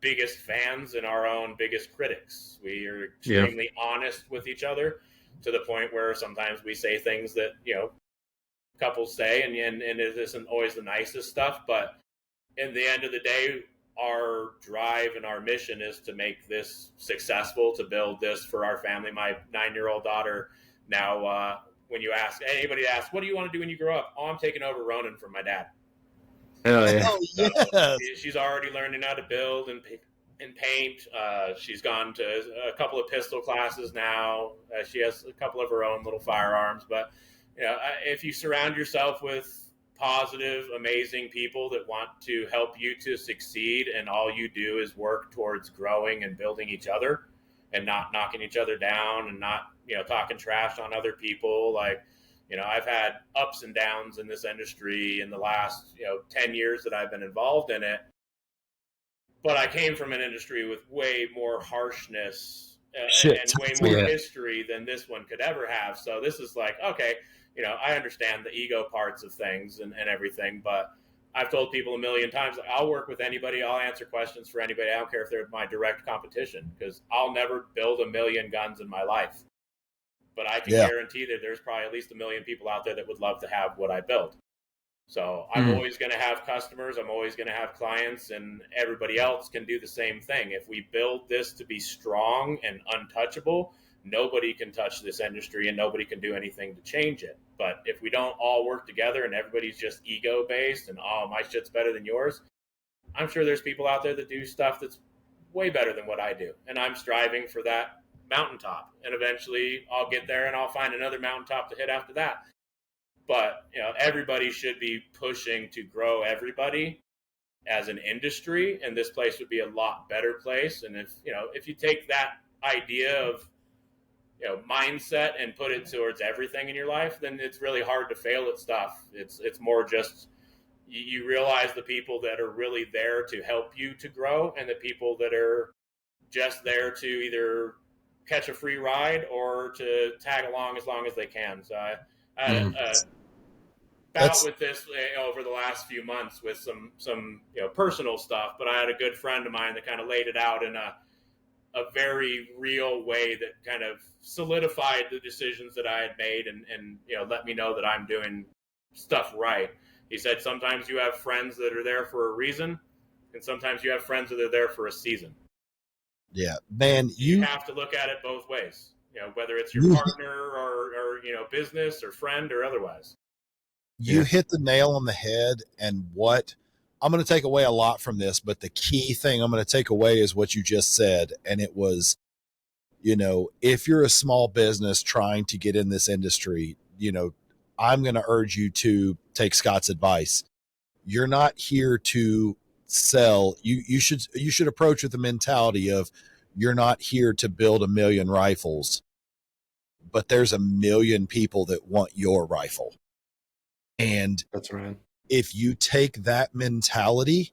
biggest fans and our own biggest critics. We are extremely honest with each other, to the point where sometimes we say things that, couples say, and it isn't always the nicest stuff. But in the end of the day, our drive and our mission is to make this successful, to build this for our family. My 9-year-old daughter now, when you ask anybody asks, what do you want to do when you grow up? Oh, I'm taking over Ronin from my dad. Hell yeah. Oh, yes. So she's already learning how to build and paint. She's gone to a couple of pistol classes now. She has a couple of her own little firearms. But if you surround yourself with positive, amazing people that want to help you to succeed, and all you do is work towards growing and building each other and not knocking each other down, and not talking trash on other people. Like, I've had ups and downs in this industry in the last 10 years that I've been involved in it, but I came from an industry with way more harshness and way more history than this one could ever have. So this is like, okay, I understand the ego parts of things and everything, but I've told people a million times, like, I'll work with anybody. I'll answer questions for anybody. I don't care if they're my direct competition, because I'll never build a million guns in my life. but I can Yeah. guarantee that there's probably at least 1 million people out there that would love to have what I built. So I'm always going to have customers. I'm always going to have clients, and everybody else can do the same thing. If we build this to be strong and untouchable, nobody can touch this industry and nobody can do anything to change it. But if we don't all work together and everybody's just ego based and, oh, my shit's better than yours, I'm sure there's people out there that do stuff that's way better than what I do. And I'm striving for that mountaintop. And eventually I'll get there and I'll find another mountaintop to hit after that. But everybody should be pushing to grow everybody as an industry, and this place would be a lot better place. And if you take that idea of mindset and put it towards everything in your life, then it's really hard to fail at stuff. It's more just you realize the people that are really there to help you to grow, and the people that are just there to either catch a free ride or to tag along as long as they can. So I bout with this over the last few months with some personal stuff, but I had a good friend of mine that kind of laid it out in a very real way that kind of solidified the decisions that I had made and let me know that I'm doing stuff right. He said sometimes you have friends that are there for a reason, and sometimes you have friends that are there for a season. Yeah, man, you have to look at it both ways, whether it's your partner or business or friend or otherwise. You hit the nail on the head. And what I'm going to take away a lot from this, but the key thing I'm going to take away is what you just said. And it was, if you're a small business trying to get in this industry, I'm going to urge you to take Scott's advice. You're not here to sell. You should approach with the mentality of, you're not here to build 1 million rifles, but there's 1 million people that want your rifle. And that's right. If you take that mentality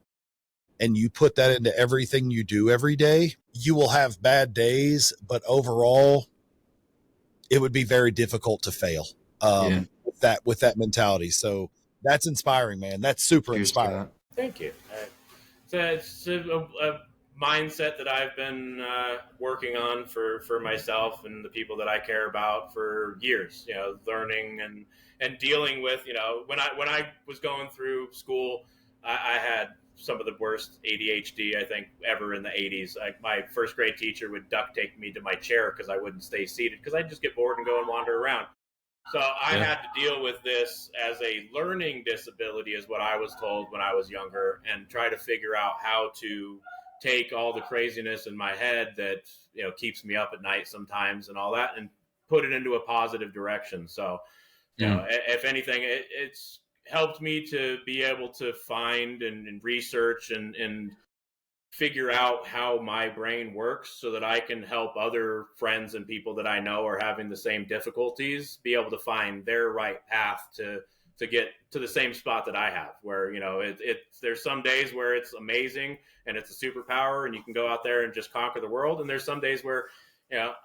and you put that into everything you do every day, you will have bad days, but overall it would be very difficult to fail with that mentality. So that's inspiring, man. That's super inspiring. Thank you. It's a mindset that I've been working on for myself and the people that I care about for years, learning and dealing with, when I was going through school, I had some of the worst ADHD I think ever in the 80s. My first grade teacher would duct tape me to my chair because I wouldn't stay seated because I'd just get bored and go and wander around. So I had to deal with this as a learning disability, is what I was told when I was younger, and try to figure out how to take all the craziness in my head that keeps me up at night sometimes and all that, and put it into a positive direction. So if anything, it's helped me to be able to find and research and figure out how my brain works so that I can help other friends and people that I know are having the same difficulties be able to find their right path to get to the same spot that I have, where, there's some days where it's amazing and it's a superpower and you can go out there and just conquer the world. And there's some days where,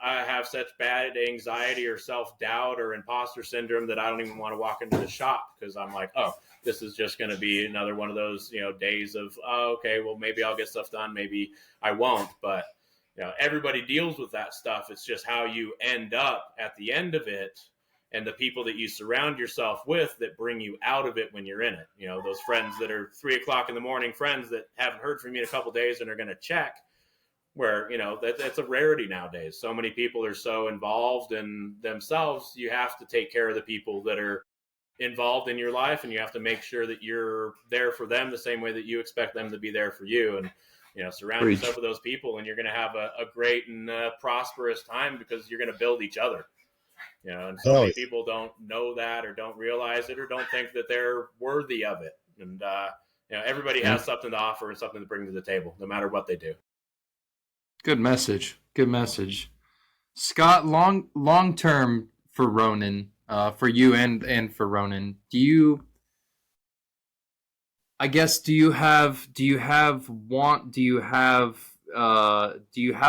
I have such bad anxiety or self-doubt or imposter syndrome that I don't even want to walk into the shop because I'm like, oh, this is just going to be another one of those, days of, oh, okay, well, maybe I'll get stuff done. Maybe I won't. But, everybody deals with that stuff. It's just how you end up at the end of it and the people that you surround yourself with that bring you out of it when you're in it. Those friends that are 3 o'clock in the morning, friends that haven't heard from you in a couple of days and are going to check, where, that's a rarity nowadays. So many people are so involved in themselves. You have to take care of the people that are involved in your life, and you have to make sure that you're there for them the same way that you expect them to be there for you. And, surround yourself with those people, and you're going to have a great and prosperous time because you're going to build each other. And so many people don't know that or don't realize it or don't think that they're worthy of it. And, everybody has something to offer and something to bring to the table, no matter what they do. Good message. Good message. Scott, long term for Ronin, for you and for Ronin, do you have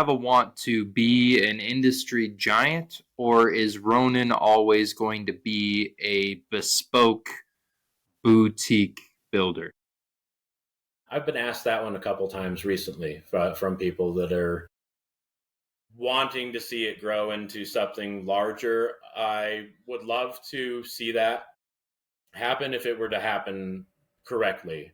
a want to be an industry giant, or is Ronin always going to be a bespoke boutique builder? I've been asked that one a couple times recently from people that are wanting to see it grow into something larger. I would love to see that happen if it were to happen correctly.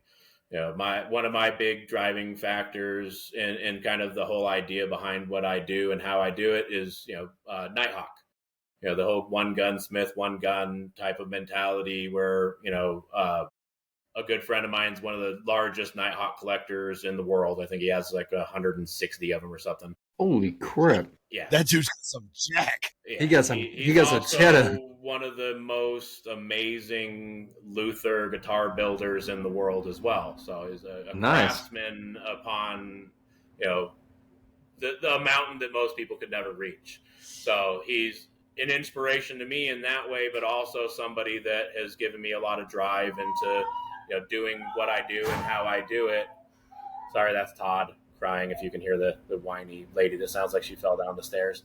One of my big driving factors in kind of the whole idea behind what I do and how I do it is, Nighthawk. The whole one gunsmith, one gun type of mentality where, a good friend of mine is one of the largest Nighthawk collectors in the world. I think he has like 160 of them or something. Holy crap. Yeah. That dude's got some jack. Yeah. He got some cheddar. One of the most amazing Luther guitar builders in the world as well. So he's a nice craftsman upon, the mountain that most people could never reach. So he's an inspiration to me in that way, but also somebody that has given me a lot of drive into, doing what I do and how I do it. Sorry, that's Todd crying. If you can hear the whiny lady that sounds like she fell down the stairs.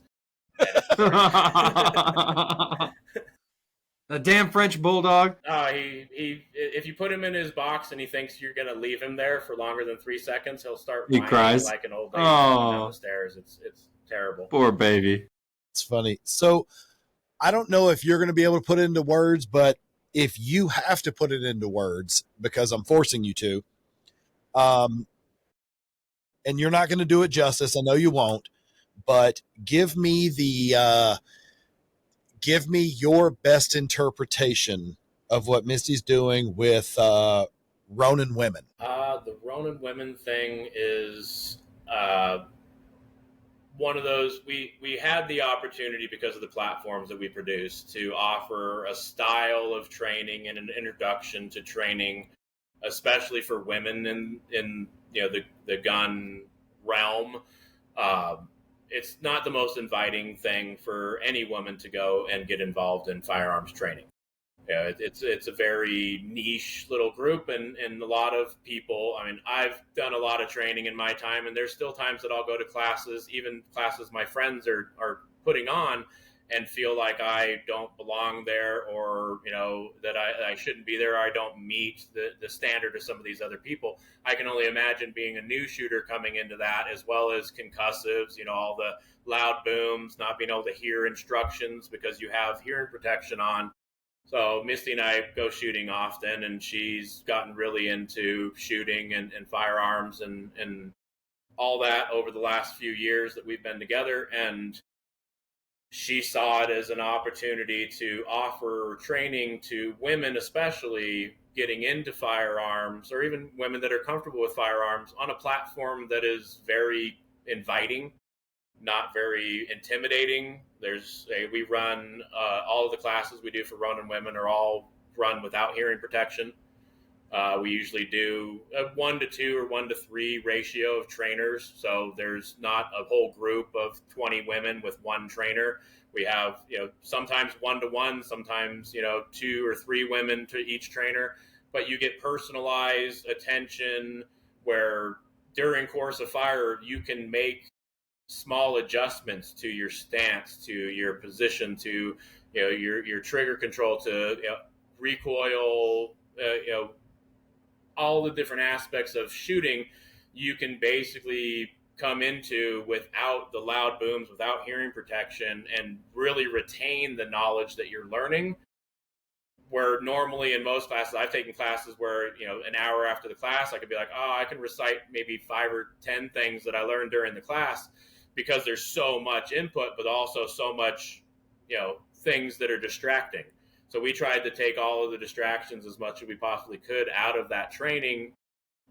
A damn French bulldog. He if you put him in his box and he thinks you're gonna leave him there for longer than 3 seconds, he'll start He whining cries like an old lady down the stairs. It's terrible. Poor baby. It's funny. So I don't know if you're going to be able to put it into words, but if you have to put it into words, because I'm forcing you to, and you're not going to do it justice, I know you won't, but give me your best interpretation of what Misty's doing with Ronin women. The Ronin women thing is one of those, we had the opportunity because of the platforms that we produce to offer a style of training and an introduction to training, especially for women in the gun realm. It's not the most inviting thing for any woman to go and get involved in firearms training. It's a very niche little group, and a lot of people. I mean, I've done a lot of training in my time, and there's still times that I'll go to classes, even classes my friends are putting on, and feel like I don't belong there, or that I shouldn't be there, or I don't meet the standard of some of these other people. I can only imagine being a new shooter coming into that, as well as concussives, all the loud booms, not being able to hear instructions because you have hearing protection on. So Misty and I go shooting often, and she's gotten really into shooting and firearms and all that over the last few years that we've been together. And she saw it as an opportunity to offer training to women, especially getting into firearms, or even women that are comfortable with firearms, on a platform that is very inviting, not very intimidating. We run all of the classes we do for Ronin women are all run without hearing protection. We usually do a 1 to 2 or 1 to 3 ratio of trainers. So there's not a whole group of 20 women with one trainer. We have, sometimes 1 to 1, sometimes, 2 or 3 women to each trainer, but you get personalized attention where during course of fire, you can make small adjustments to your stance, to your position, to your trigger control, to recoil, all the different aspects of shooting. You can basically come into without the loud booms, without hearing protection, and really retain the knowledge that you're learning. Where normally in most classes, I've taken classes where, an hour after the class, I could be like, I can recite maybe 5 or 10 things that I learned during the class, because there's so much input, but also so much, things that are distracting. So we tried to take all of the distractions as much as we possibly could out of that training,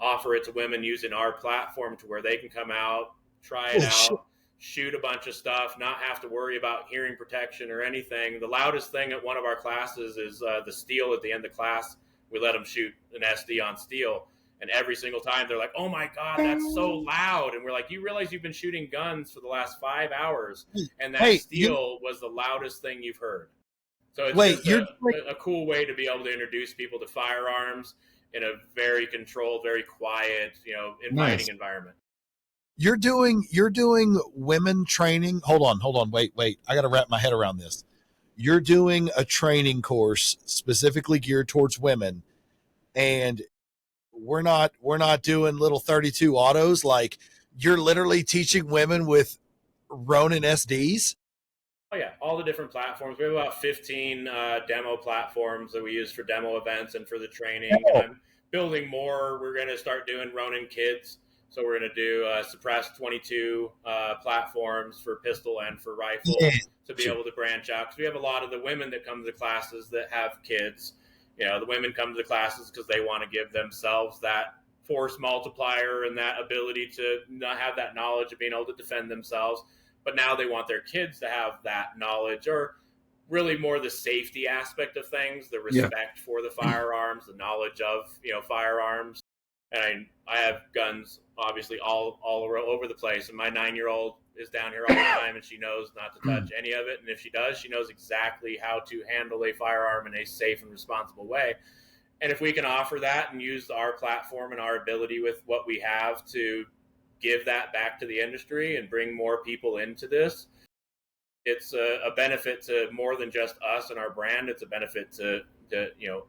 offer it to women using our platform to where they can come out, try it out, shoot a bunch of stuff, not have to worry about hearing protection or anything. The loudest thing at one of our classes is the steel at the end of class. We let them shoot an SD on steel. And every single time they're like, "Oh my God, that's so loud." And we're like, "You realize you've been shooting guns for the last 5 hours, and that steel was the loudest thing you've heard." So it's a cool way to be able to introduce people to firearms in a very controlled, very quiet, inviting environment. You're doing women training. Hold on. Wait. I got to wrap my head around this. You're doing a training course specifically geared towards women, and we're not doing little 32 autos. Like, you're literally teaching women with Ronin SDs? Oh yeah, all the different platforms. We have about 15 demo platforms that we use for demo events and for the training. And I'm building more. We're going to start doing Ronin Kids. So we're going to do suppressed 22 platforms for pistol and for rifle to be able to branch out. Because we have a lot of the women that come to the classes that have kids. You know, the women come to the classes because they want to give themselves that force multiplier and that ability to not have that knowledge of being able to defend themselves. But now they want their kids to have that knowledge, or really more the safety aspect of things, the respect for the firearms, the knowledge of, firearms. And I have guns obviously all over the place. And my 9-year-old is down here all the time, and she knows not to touch any of it. And if she does, she knows exactly how to handle a firearm in a safe and responsible way. And if we can offer that and use our platform and our ability with what we have to give that back to the industry and bring more people into this, it's a benefit to more than just us and our brand. It's a benefit to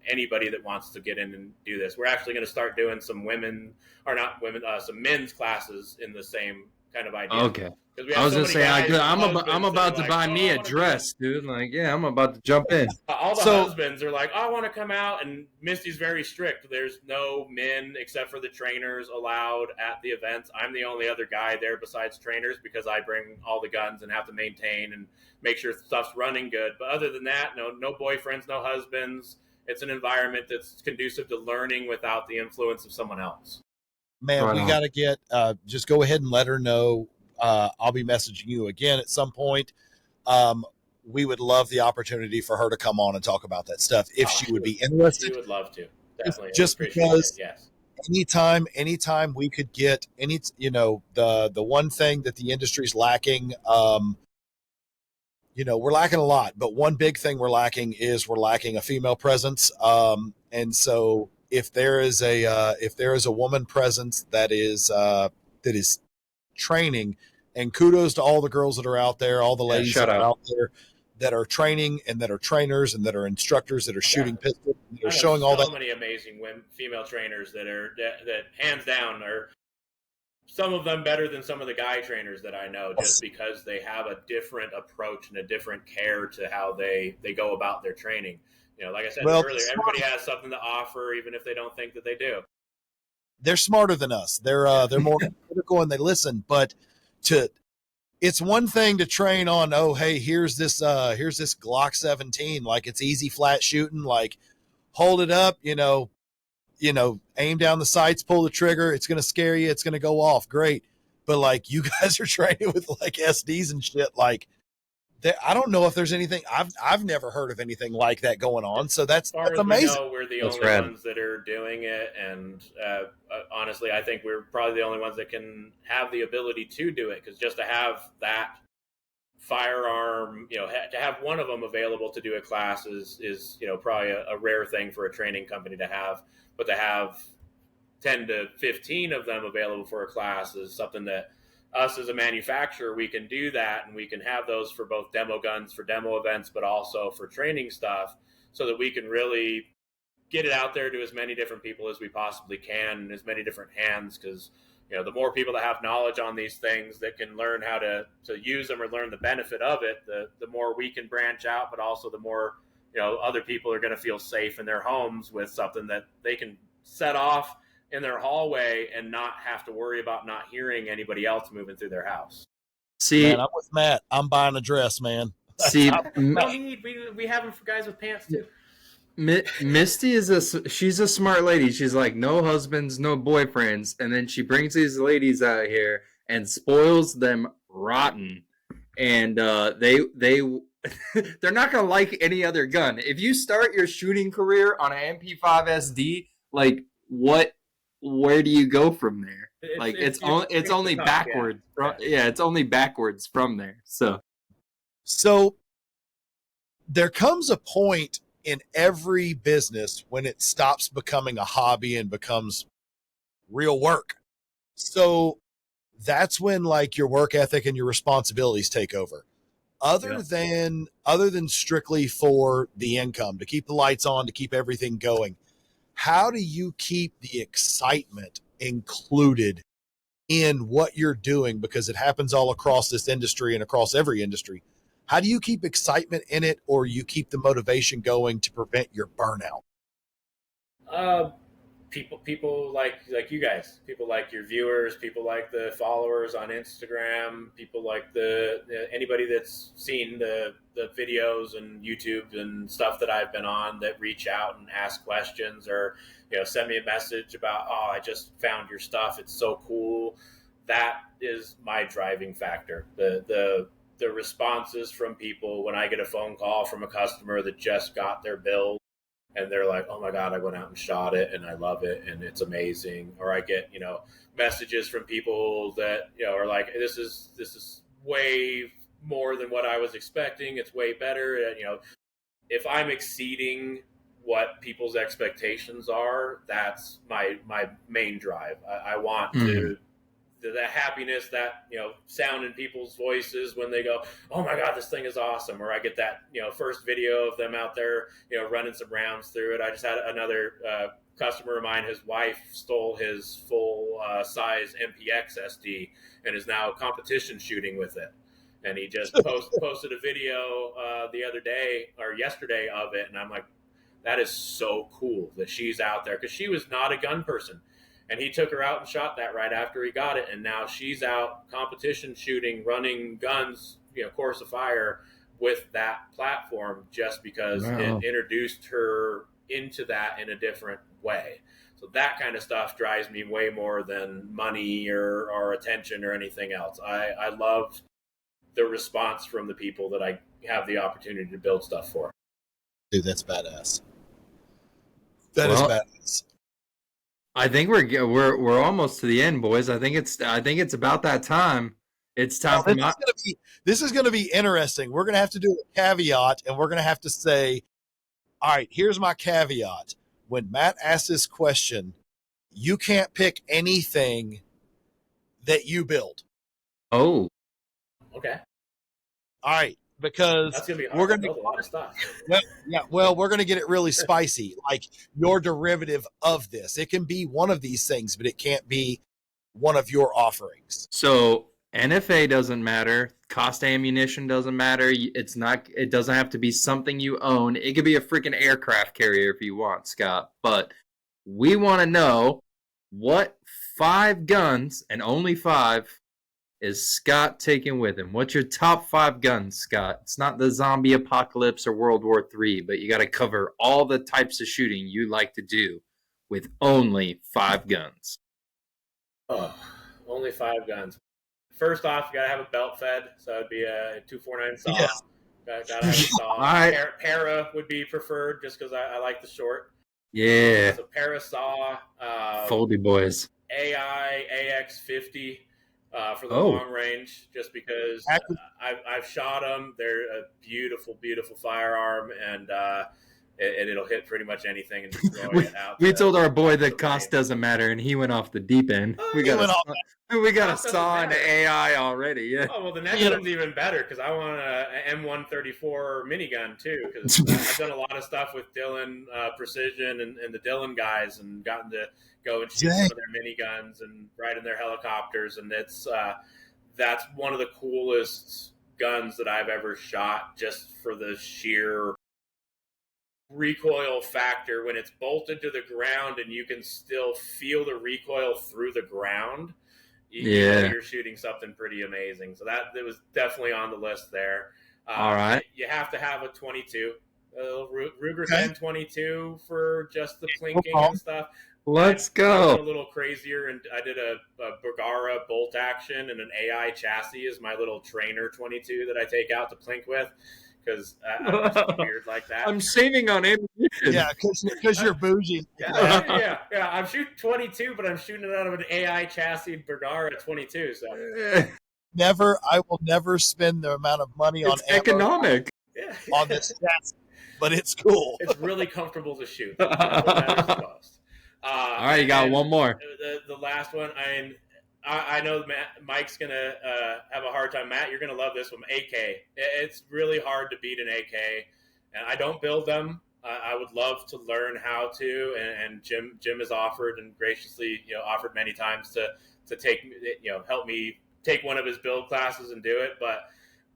anybody that wants to get in and do this. We're actually going to start doing some some men's classes in the same kind of idea. Okay. I was gonna say I'm about to buy me a dress, dude. Like, yeah, I'm about to jump in. All the husbands are like, I want to come out, and Misty's very strict. There's no men except for the trainers allowed at the events. I'm the only other guy there besides trainers because I bring all the guns and have to maintain and make sure stuff's running good. But other than that, no boyfriends, no husbands. It's an environment that's conducive to learning without the influence of someone else. Man, we got to get, just go ahead and let her know. I'll be messaging you again at some point. We would love the opportunity for her to come on and talk about that stuff if she would be interested. She would love to. Definitely. Just because yes. anytime we could get the one thing that the industry's lacking, we're lacking a lot, but one big thing we're lacking a female presence. And so if there is a woman presence that is training, and kudos to all the girls that are out there, all the ladies that are out there that are training and that are trainers and that are instructors that are shooting pistols. They're showing all that. So many amazing female trainers that hands down are some of them better than some of the guy trainers that I know, just because they have a different approach and a different care to how they go about their training. Like I said earlier, everybody has something to offer, even if they don't think that they do. They're smarter than us. They're more critical and they listen. But it's one thing to train on. Oh, hey, here's this Glock 17. Like, it's easy flat shooting. Like, hold it up. Aim down the sights, pull the trigger. It's gonna scare you. It's gonna go off. Great. But like, you guys are training with like SDs and shit. Like, I don't know if there's anything. I've never heard of anything like that going on. So that's amazing. We're the only ones that are doing it, and honestly, I think we're probably the only ones that can have the ability to do it. Because just to have that firearm, to have one of them available to do a class is probably a rare thing for a training company to have. But to have 10 to 15 of them available for a class is something that us as a manufacturer, we can do that, and we can have those for both demo guns for demo events, but also for training stuff, so that we can really get it out there to as many different people as we possibly can, in as many different hands. Because the more people that have knowledge on these things that can learn how to use them or learn the benefit of it, the more we can branch out, but also the more other people are going to feel safe in their homes with something that they can set off in their hallway and not have to worry about not hearing anybody else moving through their house. See, man, I'm with Matt. I'm buying a dress, man. See, no need. We have them for guys with pants too. Misty she's a smart lady. She's like, no husbands, no boyfriends, and then she brings these ladies out here and spoils them rotten. And they're not gonna like any other gun. If you start your shooting career on an MP5 SD, like where do you go from there? It's only backwards. It's only backwards from there. So there comes a point in every business when it stops becoming a hobby and becomes real work. So that's when like your work ethic and your responsibilities take over. Other than strictly for the income, to keep the lights on, to keep everything going, how do you keep the excitement included in what you're doing, because it happens all across this industry and across every industry. How do you keep excitement in it, or you keep the motivation going to prevent your burnout? People like you guys, people like your viewers, people like the followers on Instagram, people like anybody that's seen the videos and YouTube and stuff that I've been on, that reach out and ask questions, or send me a message about, oh, I just found your stuff, it's so cool. That is my driving factor. The responses from people when I get a phone call from a customer that just got their build, and they're like, oh my God, I went out and shot it and I love it and it's amazing. Or I get, messages from people that, are like, this is way more than what I was expecting. It's way better. If I'm exceeding what people's expectations are, that's my main drive. I want to, the happiness, that sound in people's voices when they go, oh my God, this thing is awesome. Or I get that first video of them out there running some rounds through it. I just had another customer of mine, his wife stole his full size MPX SD and is now competition shooting with it, and he just posted a video the other day or yesterday of it, and I'm like, that is so cool that she's out there, because she was not a gun person. And he took her out and shot that right after he got it. And now she's out competition shooting, running guns, course of fire with that platform, just because it introduced her into that in a different way. So that kind of stuff drives me way more than money or attention or anything else. I love the response from the people that I have the opportunity to build stuff for. Dude, that's badass. That is badass. I think we're almost to the end, boys. I think it's about that time. It's time for this is going to be interesting. We're going to have to do a caveat, and we're going to have to say, all right, here's my caveat. When Matt asks this question, you can't pick anything that you build. Oh, okay. All right. Because that's gonna be hard. We're going to build a lot of stuff. Well, we're going to get it really spicy, like your derivative of this. It can be one of these things, but it can't be one of your offerings. So NFA doesn't matter. Cost ammunition doesn't matter. It doesn't have to be something you own. It could be a freaking aircraft carrier if you want, Scott. But we want to know, what 5 guns, and only 5, is Scott taking with him? What's your top 5 guns, Scott? It's not the zombie apocalypse or World War III, but you got to cover all the types of shooting you like to do with only 5 guns. Oh, only 5 guns. First off, you got to have a belt fed, so it'd be a 249 saw. Yes. Got to have a saw. All right. Para would be preferred, just because I like the short. Yeah. So para saw. Foldy boys. AI AX50. For the long range, just because I've shot them. They're a beautiful, beautiful firearm, and it'll hit pretty much anything and destroy it out. We told our boy that cost doesn't matter, and he went off the deep end. We got a saw and AI already. Yeah. Oh well, the next one's even better, because I want an M134 minigun too. Because I've done a lot of stuff with Dylan Precision and the Dylan guys, and gotten to go and shoot some of their miniguns and ride in their helicopters, and that's one of the coolest guns that I've ever shot, just for the sheer recoil factor. When it's bolted to the ground and you can still feel the recoil through the ground, you're shooting something pretty amazing. So it was definitely on the list there. All right. You have to have a 22, Ruger 10-22 for just the plinking and stuff. Let's go. I went a little crazier, and I did a Bergara bolt action and an AI chassis as my little trainer 22 that I take out to plink with, because I'm just weird like that. I'm saving on ammunition. Yeah, because you're bougie. Yeah. I'm shooting 22, but I'm shooting it out of an AI chassis Bergara 22. So I will never spend the amount of money on economic on this chassis, but it's cool. It's really comfortable to shoot. That's what matters the most. All right, you got one more. The last one, I know Mike's going to have a hard time. Matt, you're going to love this one. AK. It's really hard to beat an AK, and I don't build them. I would love to learn how to, and Jim has offered and graciously, offered many times to take, help me take one of his build classes and do it. But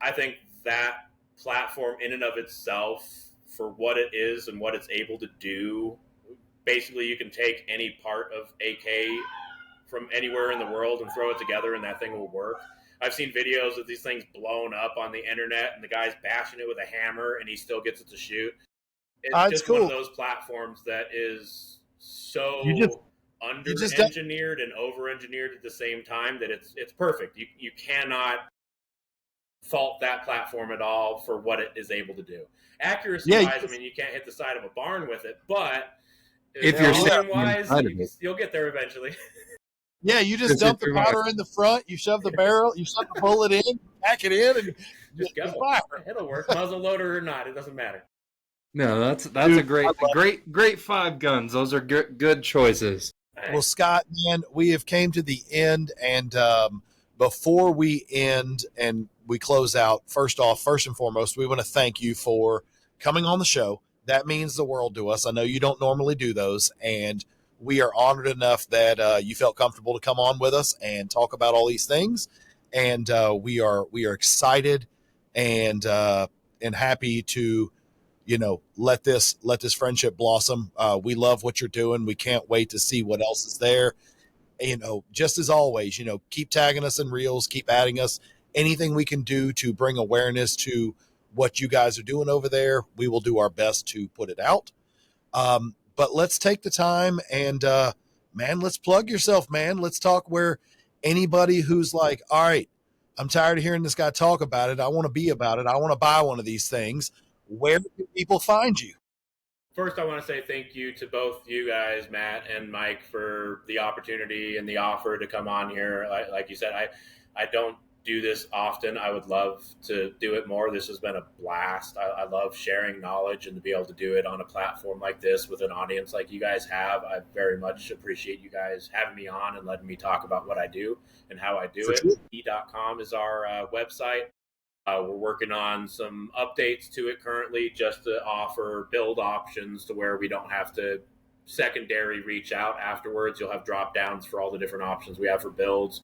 I think that platform in and of itself, for what it is and what it's able to do, basically you can take any part of AK from anywhere in the world and throw it together and that thing will work. I've seen videos of these things blown up on the internet and the guy's bashing it with a hammer and he still gets it to shoot. It's It's just cool. one of those platforms that is so under engineered and over engineered at the same time that it's perfect. You cannot fault that platform at all for what it is able to do. Accuracy wise, I mean, you can't hit the side of a barn with it, but if you're wise, you'll get there eventually. Yeah, you just dump the powder in the front, you shove the barrel, you shove the bullet in, pack it in, and just go. Fire. It'll work, muzzle loader or not, it doesn't matter. No, that's a great 5 guns. Those are good choices. Well, Scott, man, we have came to the end, and before we end and we close out, first and foremost, we want to thank you for coming on the show. That means the world to us. I know you don't normally do those, and we are honored enough that you felt comfortable to come on with us and talk about all these things. And we are excited and happy to, let this friendship blossom. We love what you're doing. We can't wait to see what else is there. Just as always, keep tagging us in reels, keep adding us. Anything we can do to bring awareness to what you guys are doing over there, we will do our best to put it out. But let's take the time and, man, let's plug yourself, man. Let's talk where anybody who's like, all right, I'm tired of hearing this guy talk about it. I want to be about it. I want to buy one of these things. Where can people find you? First, I want to say thank you to both you guys, Matt and Mike, for the opportunity and the offer to come on here. Like you said, I don't do this often. I would love to do it more. This has been a blast. I love sharing knowledge, and to be able to do it on a platform like this with an audience like you guys have. I very much appreciate you guys having me on and letting me talk about what I do and how I do it. E.com is our website. We're working on some updates to it currently just to offer build options to where we don't have to secondary reach out afterwards. You'll have drop downs for all the different options we have for builds.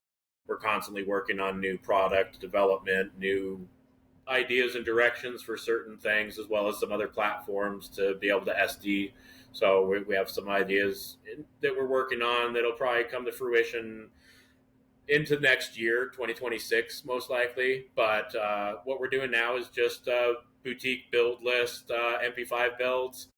We're constantly working on new product development, new ideas and directions for certain things, as well as some other platforms to be able to SD. So we have some ideas that we're working on that'll probably come to fruition into next year, 2026, most likely. But what we're doing now is just boutique build list, MP5 builds.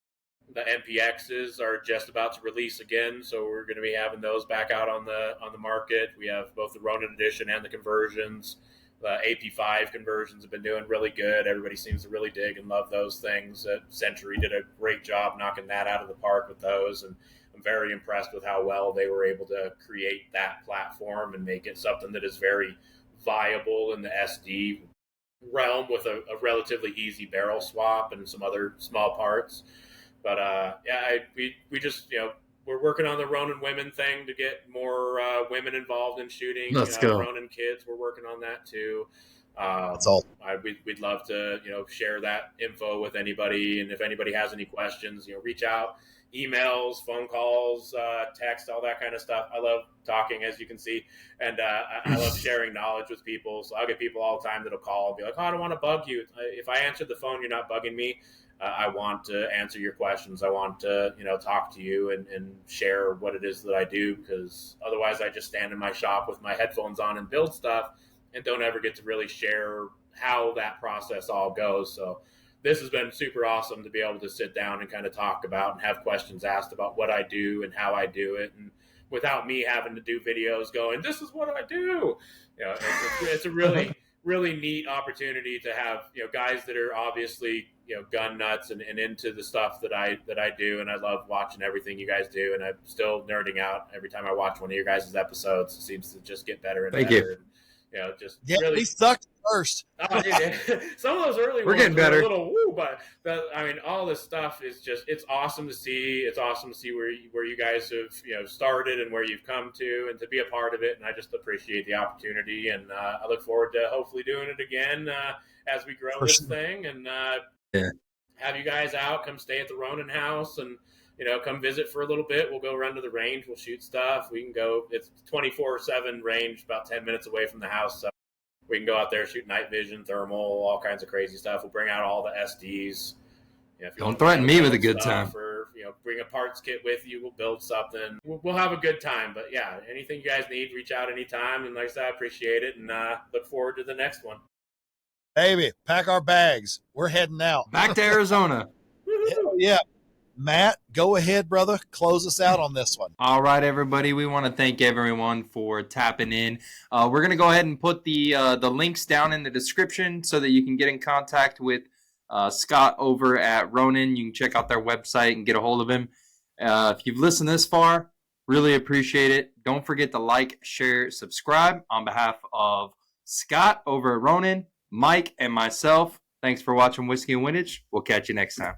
The MPXs are just about to release again, so we're going to be having those back out on the market. We have both the Ronin edition and the conversions. The AP5 conversions have been doing really good. Everybody seems to really dig and love those things. Century did a great job knocking that out of the park with those, and I'm very impressed with how well they were able to create that platform and make it something that is very viable in the SD realm with a relatively easy barrel swap and some other small parts. But we just, we're working on the Ronin women thing to get more women involved in shooting. Let's go. Ronin kids, we're working on that too. That's all. We'd love to, share that info with anybody. And if anybody has any questions, reach out, emails, phone calls, text, all that kind of stuff. I love talking, as you can see. And I love sharing knowledge with people. So I'll get people all the time that'll call and be like, oh, I don't want to bug you. If I answered the phone, you're not bugging me. I want to answer your questions. I want to, talk to you and share what it is that I do, because otherwise I just stand in my shop with my headphones on and build stuff and don't ever get to really share how that process all goes. So this has been super awesome to be able to sit down and kind of talk about and have questions asked about what I do and how I do it. And without me having to do videos going, this is what I do. It's a really, really neat opportunity to have, guys that are obviously, gun nuts and into the stuff that I do. And I love watching everything you guys do. And I'm still nerding out every time I watch one of your guys' episodes. It seems to just get better and Thank better. You. And, really, we sucked first. Oh, some of those early We're ones getting better. Were a little woo, but all this stuff is it's awesome to see. It's awesome to see where you guys have started and where you've come to, and to be a part of it. And I just appreciate the opportunity, and I look forward to hopefully doing it again as we grow this thing. And have you guys out, come stay at the Ronin house and, come visit for a little bit. We'll go run to the range. We'll shoot stuff. We can go, it's 24/7 range, about 10 minutes away from the house. So we can go out there, shoot night vision, thermal, all kinds of crazy stuff. We'll bring out all the SDs. If you Don't threaten me with a good time. Or, bring a parts kit with you. We'll build something. We'll have a good time. But yeah, anything you guys need, reach out anytime. And like I said, I appreciate it and look forward to the next one. Baby, pack our bags. We're heading out. Back to Arizona. Hell yeah. Matt, go ahead, brother. Close us out on this one. All right, everybody. We want to thank everyone for tapping in. We're going to go ahead and put the links down in the description so that you can get in contact with Scott over at Ronin. You can check out their website and get a hold of him. If you've listened this far, really appreciate it. Don't forget to like, share, subscribe. On behalf of Scott over at Ronin, Mike, and myself, thanks for watching Whiskey Windage. We'll catch you next time.